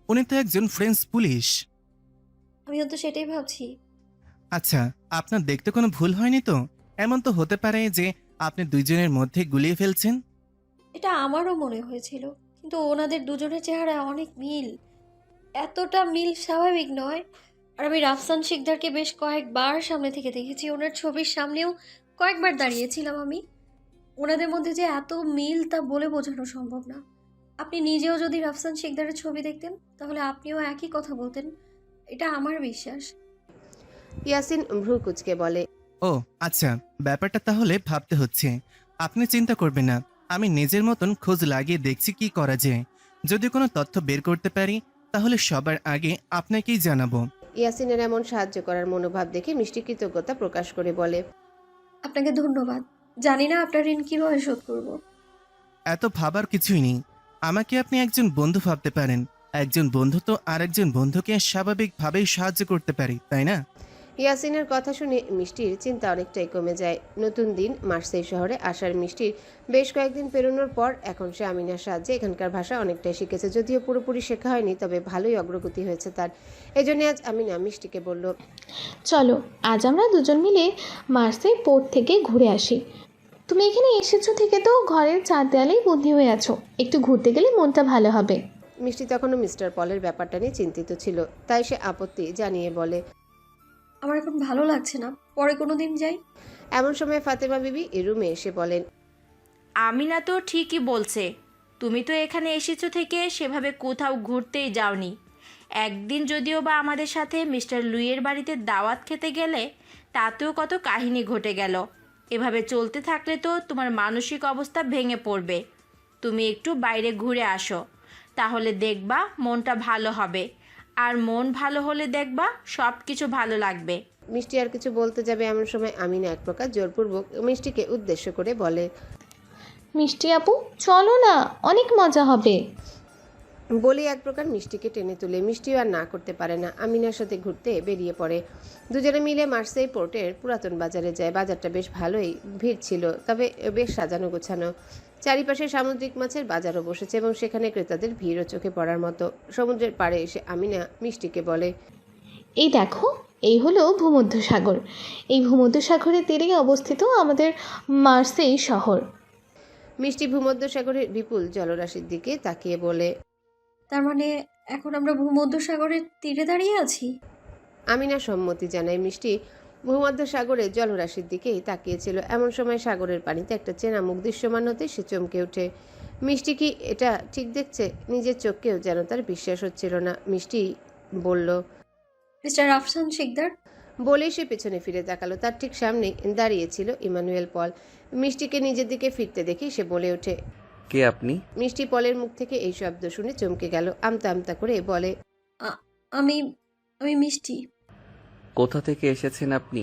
উনি তো একজন ফ্রেঞ্চ পুলিশ। আমিও তো সেটাই ভাবছি। আচ্ছা, আপনার দেখতে কোনো ভুল হয়নি তো? এমন তো হতে পারে যে আপনি দুইজনের মধ্যে গুলিয়ে ফেলছেন। এটা আমারও মনে হয়েছিল, কিন্তু ওনাদের দুজনের চেহারায় অনেক মিল। এতটা মিল স্বাভাবিক নয়। আর আমি রাফসান শিকদারকে বেশ কয়েকবার সামনে থেকে দেখেছি, ওনার ছবির সামনেও কয়েকবার দাঁড়িয়েছিলাম আমি। ওনাদের মধ্যে যে এত মিল তা বলে বোঝানো সম্ভব না। আপনি নিজেও যদি রাফসান শিকদারের ছবি দেখতেন তাহলে আপনিও একই কথা বলতেন, এটা আমার বিশ্বাস। ইয়াসিন ভ্রু কুচকে বলে, ও আচ্ছা, ব্যাপারটা তাহলে ভাবতে হচ্ছে। আপনি চিন্তা করবেন না, আমি নিজের মতন খোঁজ লাগিয়ে দেখছি কি করা যায়। যদি কোনো তথ্য বের করতে পারি তাহলে সবার আগে আপনাকেই জানাবো। ইয়াসিনের এমন সাহায্য করার মনোভাব দেখে মিষ্টি কৃতজ্ঞতা প্রকাশ করে বলে, আপনাকে ধন্যবাদ। জানি না আপনার ঋণ কীভাবে শোধ করব। এত ভাবার কিছুই নেই। আমাকে আপনি একজন বন্ধু ভাবতে পারেন। একজন বন্ধু তো আরেকজন বন্ধুকে স্বাভাবিকভাবেই সাহায্য করতে পারি, তাই না? ইয়াসিনের কথা শুনে মিষ্টির চিন্তা অনেকটাই কমে যায়। নতুন দিন মার্সেই শহরে আসার মিষ্টির বেশ কয়েকদিন পেরোনোর পর এখন সে আমিনার সাহায্যে এখানকার ভাষা অনেকটাই শিখেছে। যদিও পুরোপুরি শেখা হয়নি, তবে ভালোই অগ্রগতি হয়েছে তার। এই জন্য আজ আমিনা মিষ্টিকে বলল, চলো আজ আমরা দুজন মিলে মার্সেই পোর্ট থেকে ঘুরে আসি। তুমি এখানে এসেছো থেকে তো ঘরের চার দেয়ালেই বন্দি হয়ে আছো, একটু ঘুরতে গেলে মনটা ভালো হবে। মিষ্টি তখনও মিস্টার পলের ব্যাপারটা নিয়ে চিন্তিত ছিল, তাই সে আপত্তি জানিয়ে বলে, আমার এখন ভালো লাগছে না, পরে কোনো দিন যাই। এমন সময় ফাতেমা বিবি রুমে এসে বলেন, আমিনা তো ঠিকই বলছে, তুমি তো এখানে এসেছো থেকে সেভাবে কোথাও ঘুরতেই যাওনি। একদিন যদিও বা আমাদের সাথে মিস্টার লুইয়ের বাড়িতে দাওয়াত খেতে গেলে, তাতেও কত কাহিনী ঘটে গেল। এভাবে চলতে থাকলে তো তোমার মানসিক অবস্থা ভেঙে পড়বে। তুমি একটু বাইরে ঘুরে আসো, তাহলে দেখবা মনটা ভালো হবে। আর মন ভালো হলে দেখবা সব কিছু ভালো লাগবে। মিষ্টি আর কিছু বলতে যাবে এমন সময় আমিনা এক প্রকার জোরপূর্বক মিষ্টিকে উদ্দেশ্য করে বলে, মিষ্টি আপু চলো না, অনেক মজা হবে। বলে এক প্রকার মিষ্টিকে টেনে তুলে। মিষ্টিও আর না করতে পারে না, আমিনার সাথে ঘুরতে বেরিয়ে পড়ে। দুজনে মিলে মার্সেই পোর্টের পুরাতন বাজারে যায়। বাজারটা বেশ ভালোই ভিড় ছিল, তবে বেশ সাজানো গোছানো। চারিপাশে সামুদ্রিক মাছের বাজারও বসেছে এবং সেখানে ক্রেতাদের ভিড়ও চোখে পড়ার মতো। সমুদ্রের পাড়ে এসে আমিনা মিষ্টিকে বলে, এই দেখো, এই হলো ভূমধ্যসাগর। এই ভূমধ্যসাগরের তীরেই অবস্থিত আমাদের মার্সেই শহর। মিষ্টি ভূমধ্যসাগরের বিপুল জলরাশির দিকে তাকিয়ে বলে, তার মানে এখন আমরা ভূমধ্যসাগরের তীরে দাঁড়িয়ে আছি? আমিনা সম্মতি জানায়। মিষ্টি ভূমধ্যসাগরের জলরাশির দিকেই তাকিয়েছিল। এমন সময় সাগরের পানিতে একটা চেনা মুখ দৃশ্যমান হতে সে চমকে ওঠে। মিষ্টি কি এটা ঠিক দেখছে? নিজের চোখকেও যেন তার বিশ্বাস হচ্ছিল না। মিষ্টি বলল, মিস্টার রাফসান শিকদার। বলেই সে পেছনে ফিরে তাকালো। তার ঠিক সামনে দাঁড়িয়েছিল ইমানুয়েল পল। মিষ্টিকে নিজের দিকে ফিরতে দেখে সে বলে ওঠে, কে আপনি? মিষ্টি পলের মুখ থেকে এই শব্দ শুনে চমকে গেল। আমতা আমতা করে বলে, আমি আমি মিষ্টি। কোথা থেকে এসেছেন আপনি?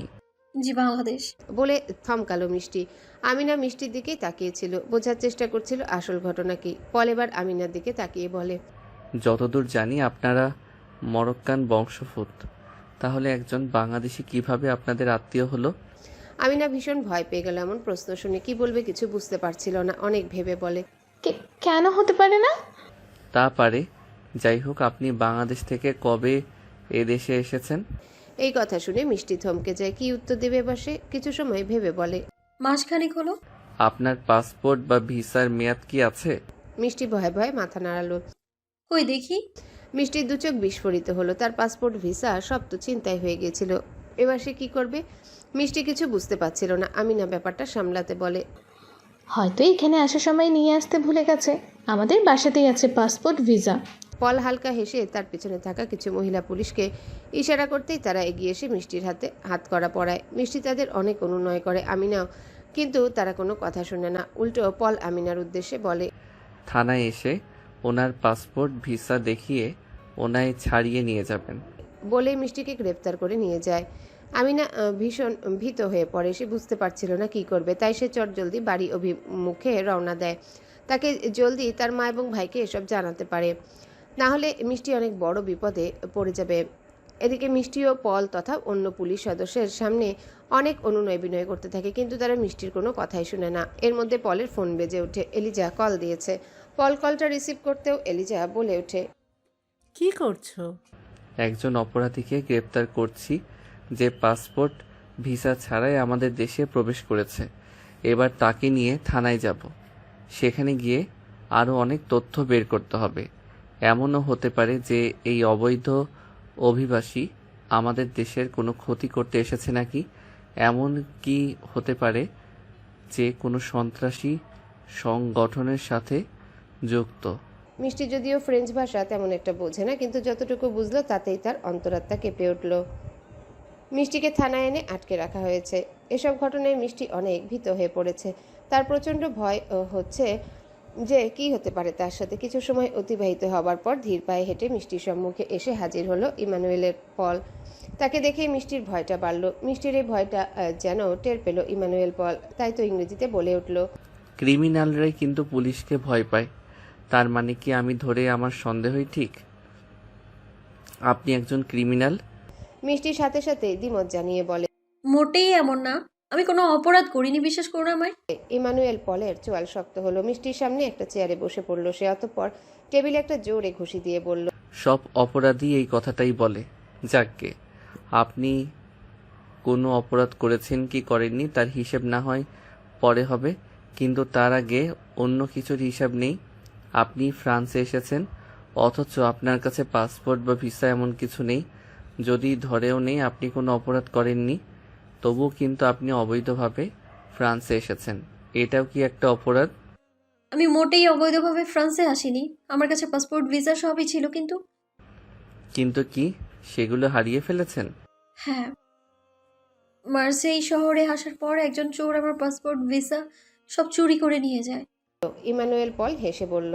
জি, বাংলাদেশ। বলে থমকালো মিষ্টি। আমিনা মিষ্টির দিকেই তাকিয়েছিল, বোঝার চেষ্টা করছিল আসল ঘটনা কি। পল এবার আমিনার দিকে তাকিয়ে বলে, যতদূর জানি আপনারা মরক্কান বংশোদ্ভূত। তাহলে একজন বাংলাদেশি কিভাবে আপনাদের আত্মীয় হলো? আমিনা ভীষণ ভয় পেয়ে গেল এমন প্রশ্ন শুনে। কি বলবে কিছু বুঝতে পারছিল না। অনেক ভেবে বলে, কেন হতে পারে না? তা পারে। যাই হোক, আপনি বাংলাদেশ থেকে কবে এ দেশে এসেছেন? এই কথা শুনে মিষ্টি থমকে যায়। কি উত্তর দেবে বসে কিছু সময় ভেবে বলে, মাসখানেক হলো। আপনার পাসপোর্ট বা ভিসার মেয়াদ কি আছে? মিষ্টি ভয়ে ভয়ে মাথা নাড়ালো। কই দেখি। মিষ্টির দু চোখ বিস্ফোরিত হলো। তার পাসপোর্ট ভিসা সব তো চিন্তায় হয়ে গিয়েছিল। এবার সে কি করবে? মিষ্টি কিছু বুঝতে পারছিল না। আমিনা ব্যাপারটা সামলাতে বলে, হয়তো এখানে আসার সময় নিয়ে আসতে ভুলে গেছে। আমাদের বাসাতেই আছে পাসপোর্ট, ভিসা। পল হালকা হেসে তার পিছনে থাকা কিছু মহিলা পুলিশকে ইশারা করতেই তারা এগিয়ে এসে মিষ্টির হাতে হাত করা পড়ায়। মিষ্টি তাদের অনেক অনুনয় করে, আমিনাও, কিন্তু তারা কোনো কথা শোনে না। উল্টো পল আমিনার উদ্দেশ্যে বলে, থানায় এসে ওনার পাসপোর্ট ভিসা দেখিয়ে ওনায় ছাড়িয়ে নিয়ে যাবেন। বলেই মিষ্টিকে গ্রেপ্তার করে নিয়ে যায়। আমিনা ভীষণ ভীত হয়ে পড়ে, সে বুঝতে পারছিল না কি করবে, তাই সে চটজলদি বাড়ি অভিমুখে রওনা দেয়। তাকে জলদি তার মা এবং ভাইকে এসব জানাতে পারে, না হলে মিষ্টি অনেক বড় বিপদে পড়ে যাবে। এদিকে মিষ্টি ও পল তথা অন্য পুলিশ সদস্যের সামনে অনেক অনুনয় বিনয় করতে থাকে, কিন্তু তারা মিষ্টির কোনো কথাই শুনে না। এর মধ্যে পলের ফোন বেজে ওঠে। এলিজা কল দিয়েছে। পল কলটা রিসিভ করতেও এলিজা বলে ওঠে, কি করছো? একজন অপরাধীকে গ্রেপ্তার করছি যে পাসপোর্ট ভিসা ছাড়াই আমাদের দেশে প্রবেশ করেছে। এবার তাকে নিয়ে থানায় যাব। সেখানে গিয়ে আরও অনেক তথ্য বের করতে হবে। এমনও হতে পারে যে এই অবৈধ অভিবাসী আমাদের দেশের কোনো ক্ষতি করতে এসেছে নাকি। এমন কি হতে পারে যে কোনো সন্ত্রাসী সংগঠনের সাথে যুক্ত। মিষ্টি যদিও ফ্রেঞ্চ ভাষা তেমন একটা বোঝে না, কিন্তু যতটুকু বুঝলো তাতেই তার অন্তরাত্মা কেঁপে উঠল। মিষ্টিকে থানায় এনে আটকে রাখা হয়েছে। এসব ঘটনায় মিষ্টি অনেক ভীত হয়ে পড়েছে। তার প্রচণ্ড ভয় হচ্ছে যে কি হতে পারে তার সাথে। কিছু সময় অতিবাহিত হবার পর ধীর পায়ে হেঁটে মিষ্টির সম্মুখে এসে হাজির হলো ইমানুয়েলের পল। তাকে দেখে মিষ্টির ভয়টা বাড়ল। মিষ্টির এই ভয়টা যেন টের পেল ইমানুয়েল পল, তাই তো ইংরেজিতে বলে উঠল, ক্রিমিনালরাই কিন্তু পুলিশকে ভয় পায়। তার মানে কি আমি ধরে আমার সন্দেহই ঠিক? আপনি একজন ক্রিমিনাল? মিষ্টির সাথে সাথে দ্বিমত জানিয়ে বলে, মোটেই এমন না, আমি কোনো অপরাধ করিনি, বিশ্বাস করুন আমায়। ইমানুয়েল পলের চোয়াল শক্ত হলো। মিষ্টির সামনে একটা চেয়ারে বসে পড়ল সে। অতঃপর টেবিলে একটা জোরে ঘুষি দিয়ে বলল, সব অপরাধী এই কথাটাই বলে। যাকগে, আপনি কোনো অপরাধ করেছেন কি করেননি তার হিসেব না হয় পরে হবে, কিন্তু তার আগে অন্য কিছুর হিসাব নেই। আপনি ফ্রান্সে এসেছেন, অথচ আপনার কাছে পাসপোর্ট বা ভিসা এমন কিছু নেই। যদি ধরেও নেই আপনি কোনো অপরাধ করেননি, তবুও কিন্তু আপনি অবৈধভাবে ফ্রান্সে এসেছেন। এটাও কি একটা অপরাধ? আমি মোটেই অবৈধভাবে ফ্রান্সে আসিনি, আমার কাছে পাসপোর্ট, ভিসা সবই ছিল, কিন্তু কিন্তু কি সেগুলো হারিয়ে ফেলেছেন? হ্যাঁ, মার্সেই শহরে আসার পর একজন চোর আমার পাসপোর্ট, ভিসা সব চুরি করে নিয়ে যায়। ইমানুয়েল পল হেসে বলল,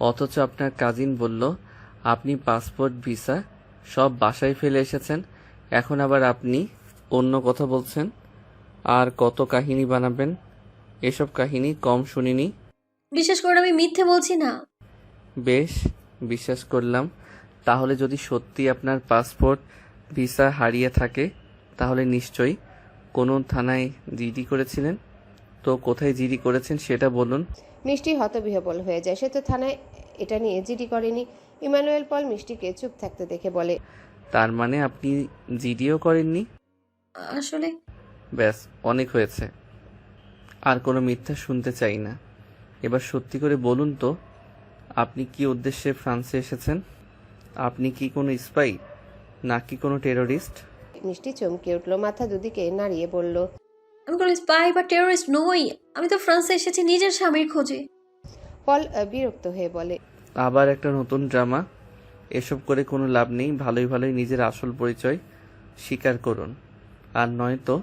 অথচ আপনার কাজিন বলল আপনি পাসপোর্ট ভিসা সব বাসায় ফেলে এসেছেন। এখন আবার আপনি অন্য কথা বলছেন। আর কত কাহিনী বানাবেন? এসব কাহিনী কম শুনিনি। বিশ্বাস করুন আমি মিথ্যে বলছি না। বেশ, বিশ্বাস করলাম। তাহলে যদি সত্যি আপনার পাসপোর্ট ভিসা হারিয়ে থাকে তাহলে নিশ্চয়ই কোনো থানায় জিডি করেছিলেন। তো কোথায় জিডি করেছেন সেটা বলুন। মিষ্টি হতবিহ্বল হয়ে যায়। সে তো থানায় এটা নিয়ে জিডি করেনি। ইমানুয়েল পল মিষ্টিকে চুপ থাকতে দেখে বলে, তার মানে আপনি জিডিও করেননি? আসলে ব্যাস, অনেক হয়েছে। আর কোনো মিথ্যা শুনতে চাই না। এবার সত্যি করে বলুন তো, আপনি কি উদ্দেশ্যে ফ্রান্সে এসেছেন? আপনি কি কোনো স্পাই নাকি কোনো টেরোরিস্ট? মিষ্টি চমকে উঠল, মাথা দুদিকে নাড়িয়ে বলল, আমি কোনো স্পাই বা টেরোরিস্ট নই। আমি তো ফ্রান্সে এসেছি নিজের স্বামীর খোঁজে। পল বিরক্ত হয়ে বলে, আবার একটা নতুন ড্রামা। এসব করে কোনো লাভ নেই। ভালোই ভালোই নিজের আসল পরিচয় স্বীকার করুন, আর নয়তো।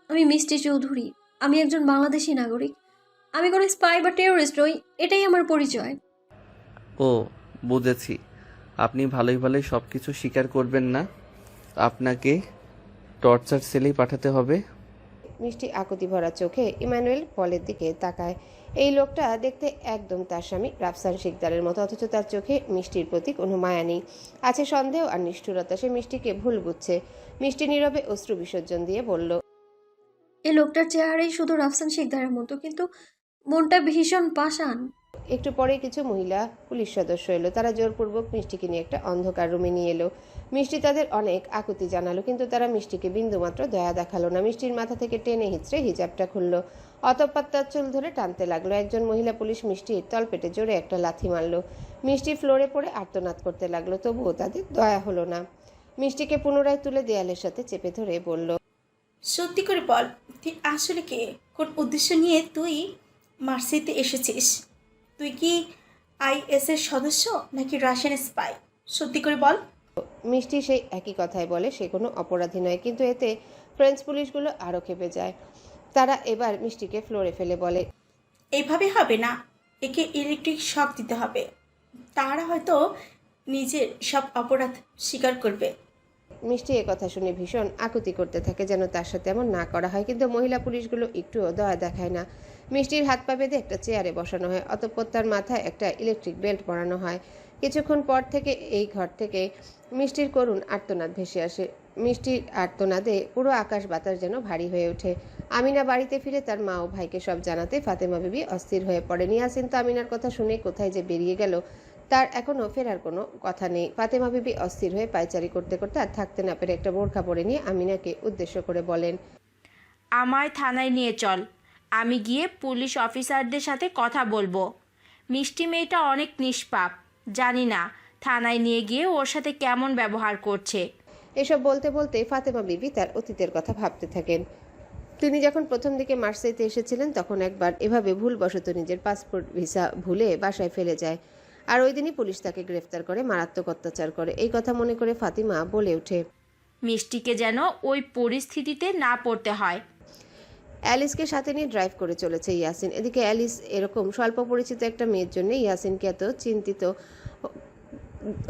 আমি মিষ্টি চৌধুরী, আমি একজন বাংলাদেশি নাগরিক। আমি কোনো স্পাই বা টেরোরিস্ট নই, এটাই আমার পরিচয়। ও, বুঝেছি। আপনি ভালোই ভালোই সব কিছু স্বীকার করবেন না। আপনাকে টর্চার সেলেই পাঠাতে হবে। মিষ্টি আকুতি ভরা চোখে ইমানুয়েল পলের দিকে তাকায়। এই লোকটা দেখতে একদম তার স্বামী রাফসান শিকদারের মতো, অথচ তার চোখে মিষ্টির প্রতি কোনো মায়া নেই, আছে সন্দেহ আর নিষ্ঠুরতা। সে মিষ্টিকে ভুল বুঝছে। মিষ্টি নীরবে অশ্রু বিসর্জন দিয়ে বলল, এই লোকটার চেহারাই শুধু রাফসান শিকদারের মতো, কিন্তু মনটা ভীষণ পাষাণ। একটু পরে কিছু মহিলা পুলিশ সদস্য এলো। তারা জোরপূর্বক মিষ্টিকে নিয়ে একটা অন্ধকার রুমে নিয়ে এলো। মিষ্টি তাদের অনেক আকুতি জানালো, কিন্তু তারা মিষ্টিকে বিন্দুমাত্র দয়া দেখালো না। মিষ্টির মাথা থেকে টেনে হিঁচড়ে হিজাবটা খুললো, অতঃপর তার চুল ধরে টানতে লাগলো। একজন মহিলা পুলিশ মিষ্টির তলপেটে জোরে একটা লাথি মারলো। মিষ্টি ফ্লোরে পড়ে আর্তনাদ করতে লাগলো, তবুও তাদের দয়া হলো না। মিষ্টিকে পুনরায় তুলে দেয়ালের সাথে চেপে ধরে বলল, সত্যি করে বল, তুই আসলে কে? কোন উদ্দেশ্য নিয়ে তুই মার্সিতে এসেছিস? তুই কি আইএসের সদস্য নাকি রাশিয়ান স্পাই? সত্যি করে বল। মিষ্টি সেই একই কথাই বলে সে কোনো অপরাধী নয়, কিন্তু এতে ফ্রেঞ্চ পুলিশগুলো আরও ক্ষেপে যায়। তারা এবার মিষ্টিকে ফ্লোরে ফেলে বলে, এইভাবে হবে না, একে ইলেকট্রিক শক দিতে হবে। তারা হয়তো নিজের সব অপরাধ স্বীকার করবে। মিষ্টি কথা শুনে ভীষণ আকুতি করতে থাকে যেন তার সাথে এমন না করা হয়, কিন্তু মহিলা পুলিশগুলো একটুও দয়া দেখায় না। মিষ্টির হাত পা বেঁধে একটা চেয়ারে বসানো হয়, অতঃপর তার মাথায় একটা ইলেকট্রিক বেল্ট পরানো হয়। কিছুক্ষণ পর থেকে এই ঘর থেকে মিষ্টির করুণ আর্তনাদ ভেসে আসে। মিষ্টির আর্তনাদে পুরো আকাশ বাতাস যেন ভারী হয়ে ওঠে। আমিনা বাড়িতে ফিরে তার মা ও ভাইকে সব জানাতে ফাতেমা বিবি অস্থির হয়ে পড়েন। ইয়াসিন তো আমিনার কথা শুনে কোথায় যে বেরিয়ে গেল তার এখনও ফেরার কোনো কথা নেই। ফাতেমা বিবি অস্থির হয়ে পায়চারি করতে করতে আর থাকতে না পেরে একটা বোরখা পরে নিয়ে আমিনাকে উদ্দেশ্য করে বলেন, আমায় থানায় নিয়ে চল, আমি গিয়ে পুলিশ অফিসারদের সাথে কথা বলবো। মিষ্টি মেয়েটা অনেক নিষ্পাপ, জানি না থানায় নিয়ে গিয়ে ওর সাথে কেমন ব্যবহার করছে। এসব বলতে বলতে ফাতেমা বিবি তার অতীতের কথা ভাবতে থাকেন। তিনি যখন প্রথম দিকে মার্সেইতে এসেছিলেন তখন একবার এভাবে ভুলবশত নিজের পাসপোর্ট ভিসা ভুলে বাসায় ফেলে যায়, আর ওই দিনই পুলিশ তাকে গ্রেফতার করে মারাত্মক অত্যাচার করে। এই কথা মনে করে ফাতিমা বলে ওঠে, মিষ্টিকে যেন ওই পরিস্থিতিতে না পড়তে হয়। অ্যালিসকে সাথে নিয়ে ড্রাইভ করে চলেছে ইয়াসিন। এদিকে অ্যালিস এরকম স্বল্প পরিচিত একটা মেয়ের জন্য ইয়াসিনকে এত চিন্তিত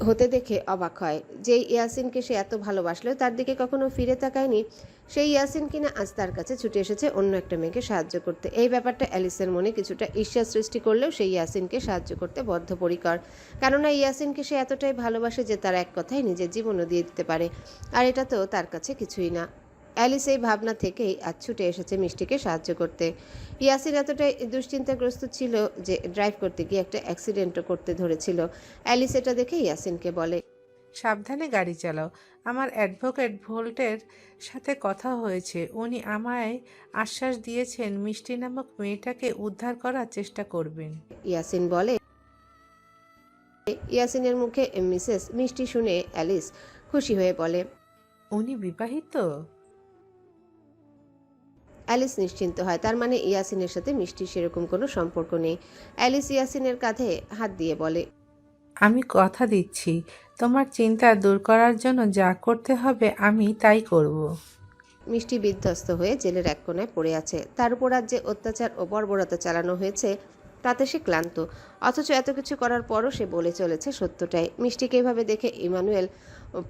হতে দেখে অবাক হয়। যেই ইয়াসিনকে সে এত ভালোবাসলেও তার দিকে কখনো ফিরে তাকায়নি, সেই ইয়াসিন কিনা আজ তার কাছে ছুটে এসেছে অন্য একটা মেয়েকে সাহায্য করতে। এই ব্যাপারটা অ্যালিসের মনে কিছুটা ঈর্ষা সৃষ্টি করলেও সেই ইয়াসিনকে সাহায্য করতে বদ্ধপরিকর। কেননা ইয়াসিনকে সে এতটাই ভালোবাসে যে তার এক কথায় নিজের জীবনও দিয়ে দিতে পারে, আর এটা তো তার কাছে কিছুই না। অ্যালিস এই ভাবনা থেকেই আজ ছুটে এসেছে মিষ্টিকে সাহায্য করতে। ইয়াসিন এতটাই দুশ্চিন্তাগ্রস্ত ছিল যে ড্রাইভ করতে গিয়ে একটা অ্যাক্সিডেন্টও করতে ধরেছিল। অ্যালিস এটা দেখে ইয়াসিনকে বলে, সাবধানে গাড়ি চালাও। আমার অ্যাডভোকেট ভোল্টের সাথে কথা হয়েছে, উনি আমায় আশ্বাস দিয়েছেন মিষ্টি নামক মেয়েটাকে উদ্ধার করার চেষ্টা করবেন। ইয়াসিন বলে। ইয়াসিনের মুখে মিসেস মিষ্টি শুনে অ্যালিস খুশি হয়ে বলে, উনি বিবাহিত? অ্যালিস নিশ্চিন্ত হয়, তার মানে ইয়াসিনের সাথে মিষ্টির সেরকম কোনো সম্পর্ক নেই। অ্যালিস ইয়াসিনের কাঁধে হাত দিয়ে বলে, আমি কথা দিচ্ছি, তোমার চিন্তা দূর করার জন্য যা করতে হবে আমি তাই করব। মিষ্টি বিধ্বস্ত হয়ে জেলের এক কোণায় পড়ে আছে। তার উপর আজ যে অত্যাচার ও বর্বরতা চালানো হয়েছে তাতে সে ক্লান্ত, অথচ এত কিছু করার পরও সে বলে চলেছে সত্যটাই। মিষ্টিকে এভাবে দেখে ইমানুয়েল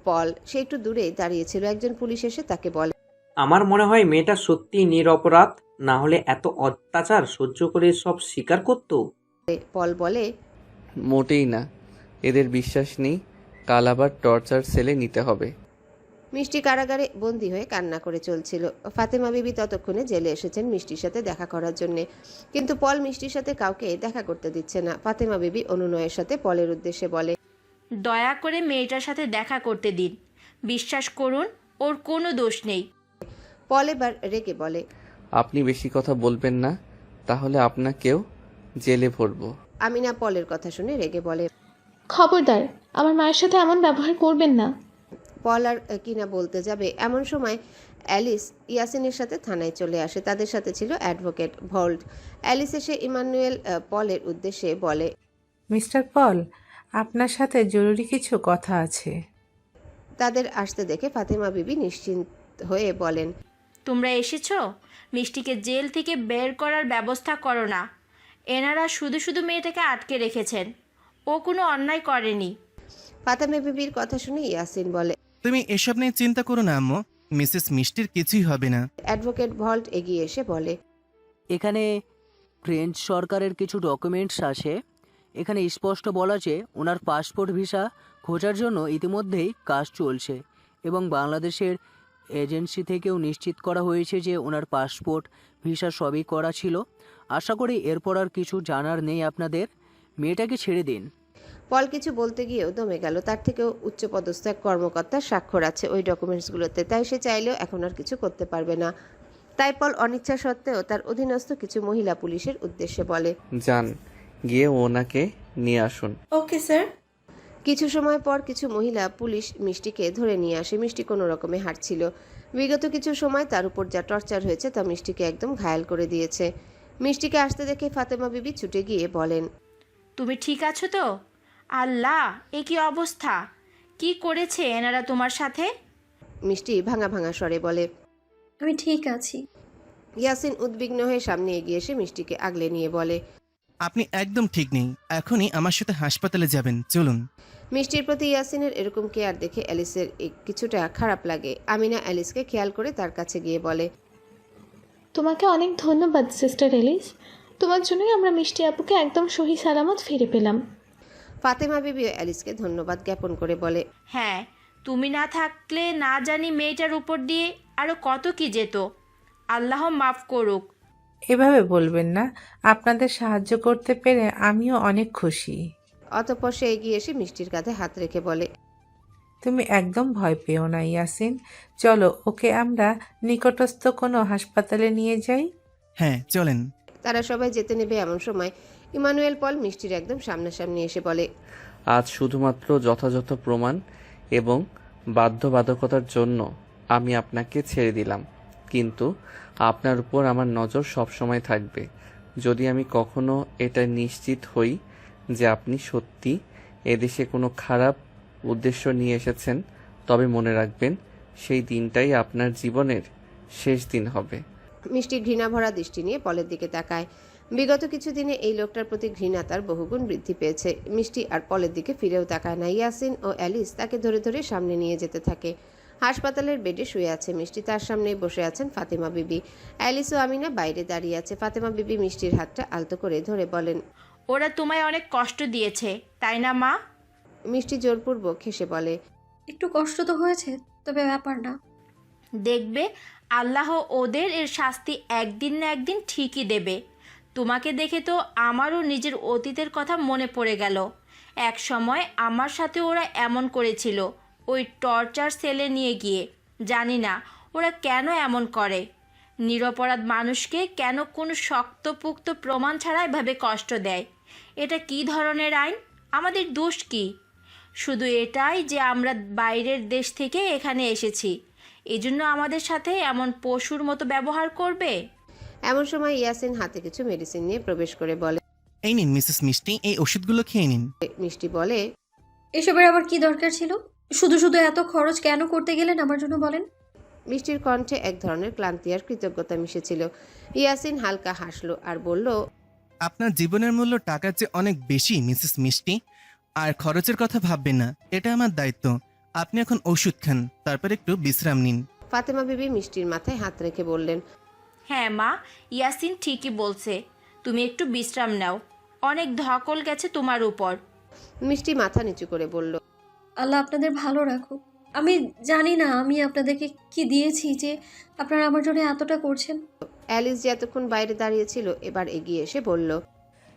পল সে একটু দূরেই দাঁড়িয়েছিল। একজন পুলিশ এসে তাকে বলে, আমার মনে হয় মেয়েটা সত্যি নিরপরাধ, না হলে এত অত্যাচার সহ্য করে সব স্বীকার করতো। পল বলে, মোটেই না, এদের বিশ্বাস নেই। কাল আবার টর্চার সেলে নিতে হবে। মিষ্টি কারাগারে বন্দী হয়ে কান্না করে চলছিল। ফাতেমা বিবি ততক্ষণে জেলে এসেছেন মিষ্টির সাথে দেখা করার জন্যে, কিন্তু পল মিষ্টির সাথে কাউকে দেখা করতে দিচ্ছে না। ফাতেমা বিবি অনুনয়ের সাথে পলের উদ্দেশ্যে বলে, দয়া করে মেয়েটার সাথে দেখা করতে দিন, বিশ্বাস করুন ওর কোনো দোষ নেই। পল এবার রেগে বলে, আপনি বেশি কথা বলবেন না, তাহলে আপনাকেও জেলে ভরবো। আমিনা পলের কথা শুনে রেগে বলে, খবরদার, আমার মায়ের সাথে এমন ব্যবহার করবেন না। পল আর কিনা বলতে যাবে এমন সময় অ্যালিস ইয়াসিনের সাথে থানায় চলে আসে। তাদের সাথে ছিল অ্যাডভোকেট ভল্ট। অ্যালিস এসে ইমানুয়েল পলের উদ্দেশ্যে বলে, মিস্টার পল, আপনার সাথে জরুরি কিছু কথা আছে। তাদের আসতে দেখে ফাতেমা বিবি নিশ্চিন্ত হয়ে বলেন, তোমরা এসেছো, মিষ্টিকে জেল থেকে বের করার ব্যবস্থা করো না। এনারা শুধু শুধু মেয়েটাকে আটকে রেখেছেন, ও কোনো অন্যায় করেনি। ফাতেমা বিবির কথা শুনে ইয়াসিন বলে, তুমি এসব নিয়ে চিন্তা করো না আম্মু, মিসেস মিষ্টির কিছুই হবে না। অ্যাডভোকেট ভল্ট এগিয়ে এসে বলে, এখানে ফ্রেঞ্চ সরকারের কিছু ডকুমেন্টস আছে। এখানে স্পষ্ট বলা যে ওনার পাসপোর্ট ভিসা খোঁজার জন্য ইতিমধ্যেই কাজ চলছে, এবং বাংলাদেশের এজেন্সি থেকেও নিশ্চিত করা হয়েছে যে ওনার পাসপোর্ট ভিসা সবই করা ছিল। আশা করি এরপর আর কিছু জানার নেই আপনাদের। মেয়েটাকে ছেড়ে দিন। পল কিছু বলতে গিয়েও দমে গেল। তার থেকেও উচ্চপদস্থ এক কর্মকর্তার স্বাক্ষর আছে ওই ডকুমেন্টসগুলোতে, তাই সে চাইলেও এখন আর কিছু করতে পারবে না। তাই পল অনিচ্ছা সত্ত্বেও তার অধীনস্থ কিছু মহিলা পুলিশের উদ্দেশ্যে বলে, যান, গিয়ে ওনাকে নিয়ে আসুন। Okay sir. কিছু সময় পর কিছু মহিলা পুলিশ মিষ্টিকে ধরে নিয়ে আসে। মিষ্টি কোনো রকমে হাঁটছিল। বিগত কিছু সময় তার উপর যা টর্চার হয়েছে তা মিষ্টিকে একদম ঘায়াল করে দিয়েছে। মিষ্টিকে আসতে দেখে ফাতেমা বিবি ছুটে গিয়ে বলেন, তুমি ঠিক আছো তো? আল্লাহ, এ কি অবস্থা! কি করেছে এনারা তোমার সাথে? মিষ্টি ভাঙা ভাঙা স্বরে বলে। আমি ঠিক আছি। ইয়াসিন উদ্বিগ্ন হয়ে সামনে এগিয়ে এসে মিষ্টিকে আগলে নিয়ে বলে, আপনি একদম ঠিক নেই, এখনই আমার সাথে হাসপাতালে যাবেন, চলুন। মিষ্টির প্রতি ইয়াসিনের এরকম কেয়ার দেখে অ্যালিসের কিছুটা খারাপ লাগে। আমিনা অ্যালিসকে খেয়াল করে তার কাছে গিয়ে বলে, তোমাকে অনেক ধন্যবাদ সিস্টার এলিস, তোমার জন্যই আমরা মিষ্টি আপুকে একদম সহি সালামত ফিরে পেলাম। ফাতেমা বিবিও অ্যালিসকে ধন্যবাদ জ্ঞাপন করে বলে, হ্যাঁ, তুমি না থাকলে না জানি মেয়েটার উপর দিয়ে আরও কত কি যেত। আল্লাহ মাফ করুক। এভাবে বলবেন না, আপনাদের সাহায্য করতে পেরে আমিও অনেক খুশি। অতঃপর সে এগিয়ে এসে মিষ্টির কাঁধে হাত রেখে বলে, তুমি একদম ভয় পেও না ইয়াসিন, চলো ওকে আমরা নিকটস্থ কোনো হাসপাতালে নিয়ে যাই। হ্যাঁ চলেন। তারা সবাই যেতে নেবে এমন সময় ইমানুয়েল পল মিষ্টির একদম সামনাসামনি এসে বলে, আজ শুধুমাত্র যথাযথ প্রমাণ এবং বাধ্যবাধকতার জন্য আমি আপনাকে ছেড়ে দিলাম, কিন্তু আপনার উপর আমার নজর সবসময় থাকবে। যদি আমি কখনো এটা নিশ্চিত হই যে আপনি সত্যি এদেশে কোনো খারাপ উদ্দেশ্য নিয়ে এসেছেন, তবে মনে রাখবেন সেই দিনটাই আপনার জীবনের শেষ দিন হবে। মিষ্টি ঘৃণা ভরা দৃষ্টি নিয়ে পলের দিকে তাকায়। বিগত কিছুদিনে এই লোকটার প্রতি ঘৃণা তার বহুগুণ বৃদ্ধি পেয়েছে। মিষ্টি আর পলের দিকে ফিরেও তাকায় না। ইয়াসিন ও অ্যালিস তাকে ধরে ধরে সামনে নিয়ে যেতে থাকে। হাসপাতালের বেডে শুয়ে আছে মিষ্টি, তার সামনেই বসে আছেন ফাতেমা বিবি। অ্যালিস ও আমিনা বাইরে দাঁড়িয়ে আছে। ফাতেমা বিবি মিষ্টির হাতটা আলতো করে ধরে বলেন, ওরা তোমায় অনেক কষ্ট দিয়েছে, তাই না মা? মিষ্টি জোরপূর্বক হেসে বলে, একটু কষ্ট তো হয়েছে, তবে ব্যাপার না। দেখবে আল্লাহ ওদের এর শাস্তি একদিন না একদিন ঠিকই দেবে। তোমাকে দেখে তো আমারও নিজের অতীতের কথা মনে পড়ে গেল। এক সময় আমার সাথে ওরা এমন করেছিল, ওই টর্চার সেলে নিয়ে গিয়ে। জানি না ওরা কেন এমন করে, নিরপরাধ মানুষকে কেন কোনো শক্তপোক্ত প্রমাণ ছাড়া এভাবে কষ্ট দেয়। এটা কী ধরনের আইন? আমাদের দোষ কি? শুধু এটাই যে আমরা বাইরের দেশ থেকে এখানে এসেছি, এজন্য আমাদের সাথে এমন পশুর মতো ব্যবহার করবে? এমন সময় ইয়াসিন হাতে কিছু মেডিসিন নিয়ে প্রবেশ করে বলে, এই নিন মিসেস মিষ্টি, এই ওষুধগুলো খেয়ে নিন। মিষ্টি বলে, এসবের আবার কি দরকার ছিল? শুধু শুধু এত খরচ কেন করতে গেলেন আমার জন্য বলেন? মিষ্টির কণ্ঠে এক ধরনের ক্লান্তি আর কৃতজ্ঞতা মিশেছিল। ইয়াসিন হালকা হাসলো আর বলল, আপনার জীবনের মূল্য টাকার চেয়ে অনেক বেশি মিসেস মিষ্টি, আর খরচের কথা ভাববেন না, এটা আমার দায়িত্ব। আপনি এখন ওষুধ খান, তারপর একটু বিশ্রাম নিন। ফাতেমা বিবি মিষ্টির মাথায় হাত রেখে বললেন, হ্যাঁ মা, ইয়াসিন ঠিকই বলছে, তুমি একটু বিশ্রাম নাও, অনেক ধকল গেছে তোমার উপর। মিষ্টি মাথা নিচু করে বলল, আল্লাহ আপনাদের ভালো রাখুক। আমি জানি না আমি আপনাদেরকে কি দিয়েছি যে আপনারা আমার জন্য এতটা করছেন। অ্যালিস যে এতক্ষণ বাইরে দাঁড়িয়েছিল এবার এগিয়ে এসে বলল,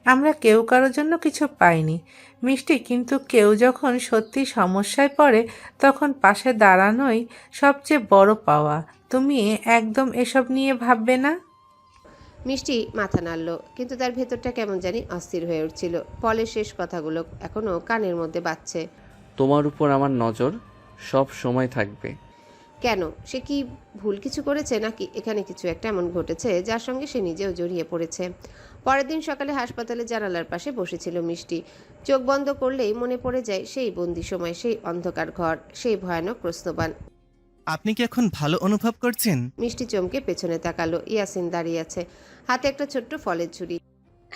আমরা কেউ কারোর জন্য কিছু পাইনি মিষ্টি, কিন্তু কেউ যখন সত্যি সমস্যায় পড়ে তখন পাশে দাঁড়ানোই সবচেয়ে বড় পাওয়া। তুমি একদম এসব নিয়ে ভাববে না। মিষ্টি মাথা নাড়ল, কিন্তু তার ভেতরটা কেমন জানি অস্থির হয়ে উঠছিল। পলের শেষ কথাগুলো এখনো কানের মধ্যে বাজছে। তোমার উপর আমার নজর সব সময় থাকবে। কেন? সে কি ভুল কিছু করেছে, নাকি এখানে কিছু একটা এমন ঘটেছে যার সঙ্গে সে নিজেও জড়িয়ে পড়েছে? পরের দিন সকালে হাসপাতালে জানালার পাশে বসেছিল মিষ্টি। চোখ বন্ধ করলেই মনে পড়ে যায় সেই বন্দি সময়, সেই অন্ধকার ঘর, সেই ভয়ানক প্রশ্নবাণ। আপনি কি এখন ভালো অনুভব করছেন? মিষ্টি চমকে পেছনে তাকালো। ইয়াসিন দাঁড়িয়ে আছে, হাতে একটা ছোট্ট ফলের ঝুড়ি।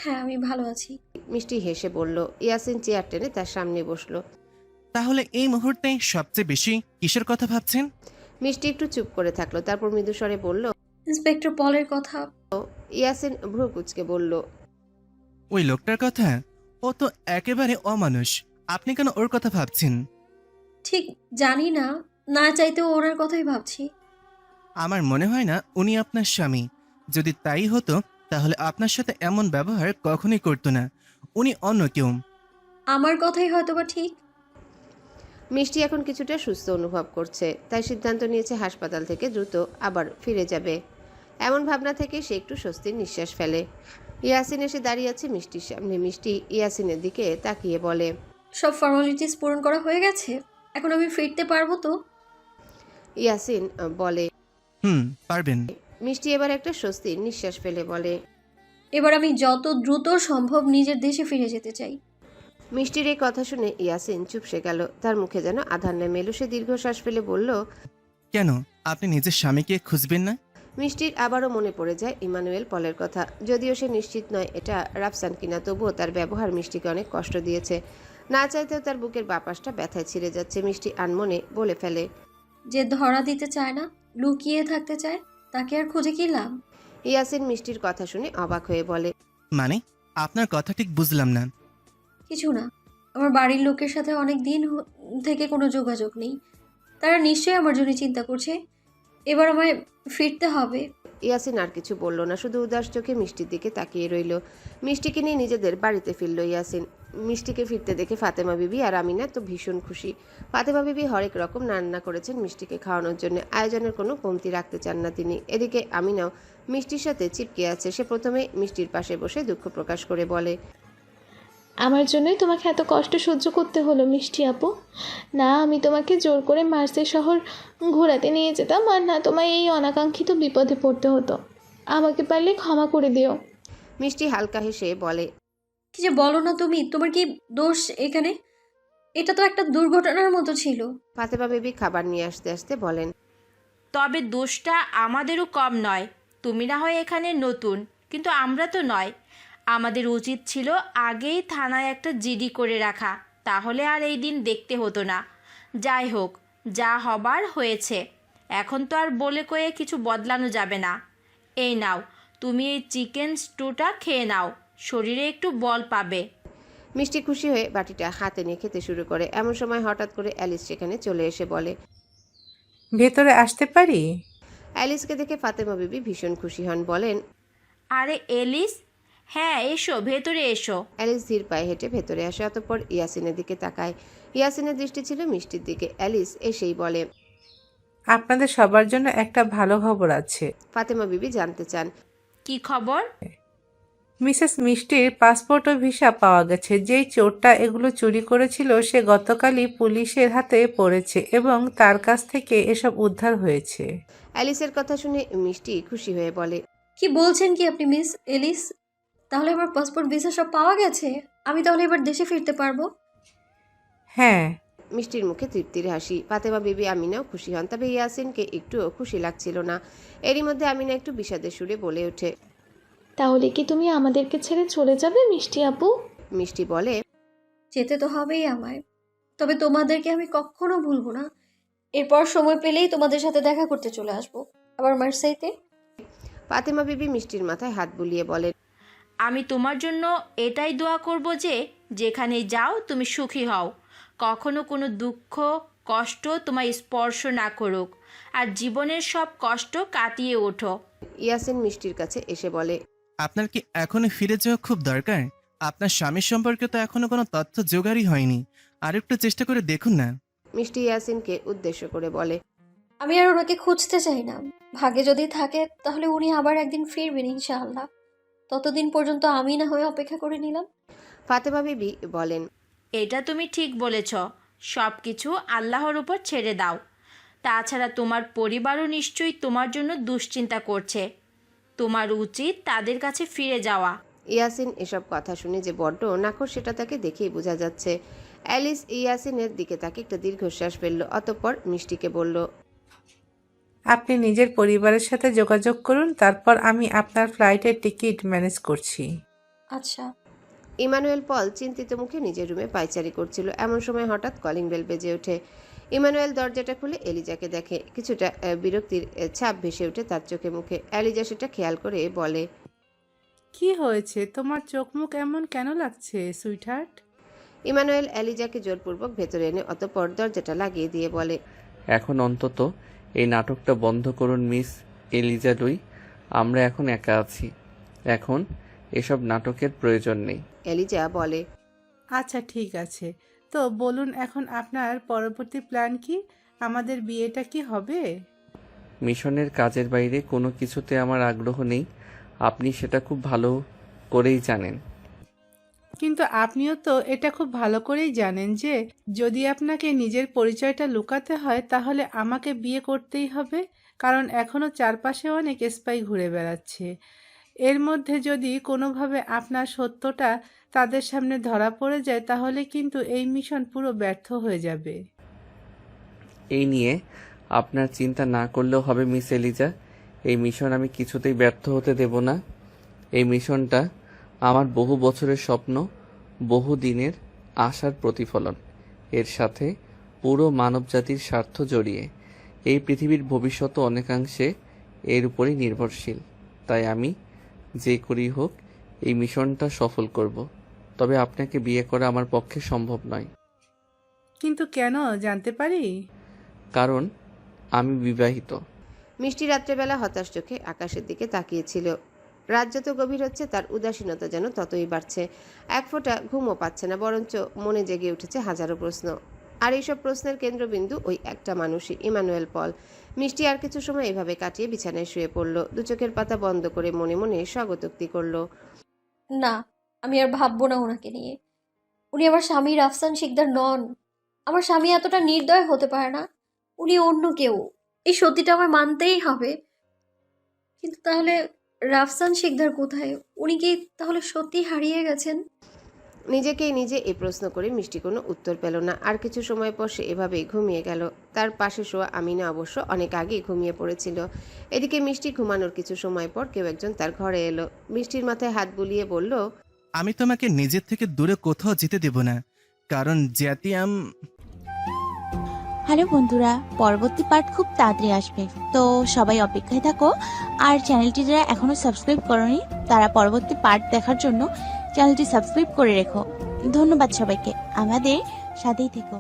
হ্যাঁ, আমি ভালো আছি। মিষ্টি হেসে বলল। ইয়াসিন চেয়ার টেনে তার সামনে বসলো। তাহলে এই মুহূর্তে সবচেয়ে বেশি কিসের কথা ভাবছেন? মিষ্টি একটু চুপ করে থাকলো, তারপর মৃদুস্বরে বলল, ইন্সপেক্টর পলের কথা। ইয়াসিন ভ্রু কুঁচকে বলল, ওই লোকটার কথা? ও তো একেবারে অমানুষ, আপনি কেন ওর কথা ভাবছেন? ঠিক জানি না, না চাইতেও ওনার কথাই ভাবছি। আমার মনে হয় না উনি আপনার স্বামী। যদি তাই হতো তাহলে আপনার সাথে এমন ব্যবহার কখনোই করতো না। উনি অন্য কেউ। আমার কথাই হয়তোবা ঠিক। মিষ্টি এখন কিছুটা সুস্থ অনুভব করছে, তাই সিদ্ধান্ত নিয়েছে হাসপাতাল থেকে দ্রুত আবার ফিরে যাবে। এমন ভাবনা থেকে সে একটু স্বস্তির নিঃশ্বাস ফেলে। ইয়াসিন এসে দাঁড়িয়ে আছে মিষ্টির সামনে। মিষ্টি ইয়াসিনের দিকে তাকিয়ে বলে, সব ফর্মালিটিস পূরণ করা হয়ে গেছে, এখন আমি ফিরতে পারবো তো? ইয়াসিন বলে, পারবেন। মিষ্টি এবার একটা স্বস্তির নিঃশ্বাস ফেলে বলে। এবার আমি যত দ্রুত সম্ভব নিজের দেশে ফিরে যেতে চাই। মিষ্টির এই কথা শুনে ইয়াসিন চুপসে গেল। তার মুখে যেন আধার নেমে এলো। সে দীর্ঘশ্বাস ফেলে বলল, কেন আপনি নিজের স্বামীকে খুঁজবেন না? মিষ্টির আবারও মনে পড়ে যায় ইমানুয়েল পলের কথা। যদিও সে নিশ্চিত নয় এটা রাফসান কিনা, তবুও তার ব্যবহার মিষ্টিকে অনেক কষ্ট দিয়েছে। না চাইতেও তার বুকের বাপাসটা ব্যথায় ছিঁড়ে যাচ্ছে। মিষ্টি আনমনে বলে ফেলে, যে ধরা দিতে চায় না, লুকিয়ে থাকতে চায়, তাকে আর খুঁজে কি লাভ? ইয়াসিন মিষ্টির কথা শুনে অবাক হয়ে বলে, মানে আপনার কথা ঠিক বুঝলাম না। কিছু না, আমার বাড়ির লোকের সাথে অনেক দিন থেকে কোনো যোগাযোগ নেই। তারা নিশ্চয়ই আমার জন্য চিন্তা করছে। এবার আমায় ফিরতে হবে। ইয়াসিন আর কিছু বলল না, শুধু উদাস চোখে মিষ্টির দিকে তাকিয়ে রইল। মিষ্টিকে নিয়ে নিজেদের বাড়িতে ফিরল ইয়াসিন। মিষ্টিকে ফিরতে দেখে ফাতেমা বিবি আর আমিনা তো ভীষণ খুশি। ফাতেমা বিবি হরেক রকম রান্না করেছেন মিষ্টিকে খাওয়ানোর জন্য। আয়োজনের কোনো কমতি রাখতে চান না তিনি। এদিকে আমিনাও মিষ্টির সাথে চিপকে আছে। সে প্রথমে মিষ্টির পাশে বসে দুঃখ প্রকাশ করে বলে, আমার জন্যই তোমাকে এত কষ্ট সহ্য করতে হলো মিষ্টি আপু। না আমি তোমাকে জোর করে মার্সেল শহর ঘোরাতে নিয়ে যেতাম, আর না তোমায় এই অনাকাঙ্ক্ষিত বিপদে পড়তে হতো। আমাকে পারলে ক্ষমা করে দিও। মিষ্টি হালকা হেসে বলে, কি যে বলো না তুমি, তোমার কি দোষ এখানে? এটা তো একটা দুর্ঘটনার মতো ছিল। ফাতেমা বিবি খাবার নিয়ে আসতে আসতে বলেন, তবে দোষটা আমাদেরও কম নয়। তুমি না হয় এখানে নতুন, কিন্তু আমরা তো নয়। আমাদের উচিত ছিল আগেই থানায় একটা জিডি করে রাখা, তাহলে আর এই দিন দেখতে হতো না। যাই হোক, যা হবার হয়েছে। এখন তো আর বলে কয়ে কিছু বদলানো যাবে না। এই নাও, তুমি এই চিকেন স্টুটা খেয়ে নাও, শরীরে একটু বল পাবে। মিষ্টি খুশি হয়ে বাটিটা হাতে নিয়ে খেতে শুরু করে। এমন সময় হঠাৎ করে অ্যালিস সেখানে চলে এসে বলে, ভেতরে আসতে পারি? অ্যালিসকে দেখে ফাতেমা বিবি ভীষণ খুশি হন। বলেন, আরে এলিস, হ্যাঁ এসো, ভেতরে এসো। অ্যালিস ধীর পায়ে হেঁটে ভেতরে আসে। অতঃপর ইয়াসিনের দিকে তাকায়। ইয়াসিনের দৃষ্টি ছিল মিষ্টির দিকে। অ্যালিস এসেই বলে, আপনাদের সবার জন্য একটা ভালো খবর আছে। ফাতেমা বিবি জানতে চান, কি খবর? মিসেস মিষ্টির পাসপোর্ট ও ভিসা পাওয়া গেছে। যেই চোরটা এগুলো চুরি করেছিল সে গতকালই পুলিশের হাতে পড়েছে এবং তার কাছ থেকে এসব উদ্ধার হয়েছে। অ্যালিসের কথা শুনে মিষ্টি খুশি হয়ে বলে, কি বলছেন কি আপনি মিস এলিস? তাহলে আমার পাসপোর্ট ভিসা সব পাওয়া গেছে? আমি তাহলে এবার দেশে ফিরতে পারবো? হ্যাঁ। মিষ্টির মুখে তৃপ্তির হাসি। ফাতেমা বিবি আমিনাও খুশি হন। তবে ইয়াসিনকে একটুও খুশি লাগছিল না। এরই মধ্যে আমিনা একটু বিষাদের সুরে বলে ওঠে, তাহলে কি তুমি আমাদেরকে ছেড়ে চলে যাবে মিষ্টি আপু? মিষ্টি বলে, যেতে তো হবেই আমায়, তবে তোমাদেরকে আমি কখনো ভুলবো না। এরপর সময় পেলেই তোমাদের সাথে দেখা করতে চলে আসবো, আবার মার্সাইতে। ফাতেমা বিবি মিষ্টির মাথায় হাত বুলিয়ে বলে, আমি তোমার জন্য এটাই দোয়া করব যে যেখানে যাও তুমি সুখী হও, কখনো কোনো দুঃখ কষ্ট তোমায় স্পর্শ না করুক, আর জীবনের সব কষ্ট কাটিয়ে ওঠো। ইয়াসিন মিষ্টির কাছে এসে বলে, আপনার কি এখনো ফিরে যাওয়া খুব দরকার? আপনার স্বামীর সম্পর্কে তো এখনো কোনো তথ্য জোগাড়ই হয়নি। আর একটু চেষ্টা করে দেখুন না। মিষ্টি ইয়াসিনকে উদ্দেশ্য করে বলে, আমি আর ওনাকে খুঁজতে চাই না। ভাগ্যে যদি থাকে তাহলে উনি আবার একদিন ফিরবেন ইনশাআল্লাহ। ততদিন পর্যন্ত আমি না হয়ে অপেক্ষা করে নিলাম। ফাতেমা বিবি বলেন, এটা তুমি ঠিক বলেছ। সব কিছু আল্লাহর উপর ছেড়ে দাও। তাছাড়া তোমার পরিবারও নিশ্চয়ই তোমার জন্য দুশ্চিন্তা করছে। তোমার উচিত তাদের কাছে ফিরে যাওয়া। ইয়াসিন এসব কথা শুনে যে বড্ড নাখোশ সেটা তাকে দেখেই বোঝা যাচ্ছে। অ্যালিস ইয়াসিনের দিকে তাকে একটা দীর্ঘশ্বাস ফেলল। অতঃপর মিষ্টিকে বলল, আপনি নিজের পরিবারের সাথে যোগাযোগ করুন, তারপর আমি আপনার ফ্লাইটের টিকিট ম্যানেজ করছি। আচ্ছা। ইমানুয়েল পল চিন্তিত মুখে নিজের রুমে পায়চারি করছিল। এমন সময় হঠাৎ কলিং বেল বেজে ওঠে। ইমানুয়েল দরজাটা খুলে এলিজাকে দেখে। কিছুটা বিরক্তির ছাপ ভেসে ওঠে তার চোখে মুখে। এলিজা সেটা খেয়াল করে বলে, কি হয়েছে? তোমার চোখ মুখ এমন কেন লাগছে সুইটহার্ট? ইমানুয়েল এলিজাকে জোরপূর্বক ভেতরে এনে অতঃপর দরজাটা লাগিয়ে দিয়ে বলে, এখন অন্তত এই নাটকটা বন্ধ করুন মিস এলিজা লুই। আমরা এখন একা আছি। এখন এসব নাটকের প্রয়োজন নেই। এলিজা বলে, আচ্ছা ঠিক আছে, তো বলুন এখন আপনার পরবর্তী প্ল্যান কি? আমাদের বিয়েটা কি হবে? মিশনের কাজের বাইরে কোনো কিছুতে আমার আগ্রহ নেই। আপনি সেটা খুব ভালো করেই জানেন। কিন্তু আপনিও তো এটা খুব ভালো করেই জানেন যে যদি আপনাকে নিজের পরিচয়টা লুকাতে হয় তাহলে আমাকে বিয়ে করতেই হবে। কারণ এখনও চারপাশে অনেক স্পাই ঘুরে বেড়াচ্ছে। এর মধ্যে যদি কোনোভাবে আপনার সত্যটা তাদের সামনে ধরা পড়ে যায় তাহলে কিন্তু এই মিশন পুরো ব্যর্থ হয়ে যাবে। এই নিয়ে আপনার চিন্তা না করলেও হবে মিস এলিজা। এই মিশন আমি কিছুতেই ব্যর্থ হতে দেব না। এই মিশনটা আমার বহু বছরের স্বপ্ন, বহু দিনের আশার প্রতিফলন। এর সাথে পুরো মানবজাতির স্বার্থ জড়িয়ে। এই পৃথিবীর ভবিষ্যৎ অনেকাংশে এর উপরই নির্ভরশীল। তাই আমি যে করেই হোক এই মিশনটা সফল করব। তবে আপনাকে বিয়ে করা আমার পক্ষে সম্ভব নয়। কিন্তু কেন জানতে পারি? কারণ আমি বিবাহিত। মিষ্টি রাত্রেবেলা হতাশ চোখে আকাশের দিকে তাকিয়েছিল। রাত যত গভীর হচ্ছে তার উদাসীনতা যেন ততই বাড়ছে। এক ফোঁটা ঘুমও পাচ্ছে না, বরঞ্চ মনে জেগে উঠেছে হাজারো প্রশ্ন। আর এইসব প্রশ্নের কেন্দ্রবিন্দু ওই একটা মানুষই, ইমানুয়েল পল। মিষ্টি আর কিছু সময় এভাবে কাটিয়ে বিছানায় শুয়ে পড়ল। দু চোখের পাতা বন্ধ করে মনে মনে স্বগতোক্তি করল। না, আমি আর ভাববো না ওনাকে নিয়ে। উনি আমার স্বামী রাফসান শিকদার নন। আমার স্বামী এতটা নির্দয় হতে পারে না। উনি অন্য কেউ। এই সত্যিটা আমার মানতেই হবে। কিন্তু তাহলে রাফসান শিকদার কোথায়? উনি কি তাহলে সত্যি হারিয়ে গেছেন? নিজেকেই নিজে এই প্রশ্ন করে মিষ্টি কোনো উত্তর পেল না। আর কিছু সময় পর সে এভাবেই ঘুমিয়ে গেল। তার পাশে শোয়া আমিনা অবশ্য অনেক আগেই ঘুমিয়ে পড়েছিল। এদিকে মিষ্টি ঘুমানোর কিছু সময় পর কেউ একজন তার ঘরে এলো। মিষ্টির মাথায় হাত বুলিয়ে বলল, আমি তোমাকে নিজের থেকে দূরে কোথাও যেতে দেব না, কারণ জ্যাতিয়াম। হ্যালো বন্ধুরা, পরবর্তী পার্ট খুব তাড়াতাড়ি আসবে, তো সবাই অপেক্ষায় থাকো। আর চ্যানেলটি যারা এখনো সাবস্ক্রাইব করোনি তারা পরবর্তী পার্ট দেখার জন্য চ্যানেলটি সাবস্ক্রাইব করে রেখো। ধন্যবাদ সবাইকে, আমাদের সাথেই থেকো।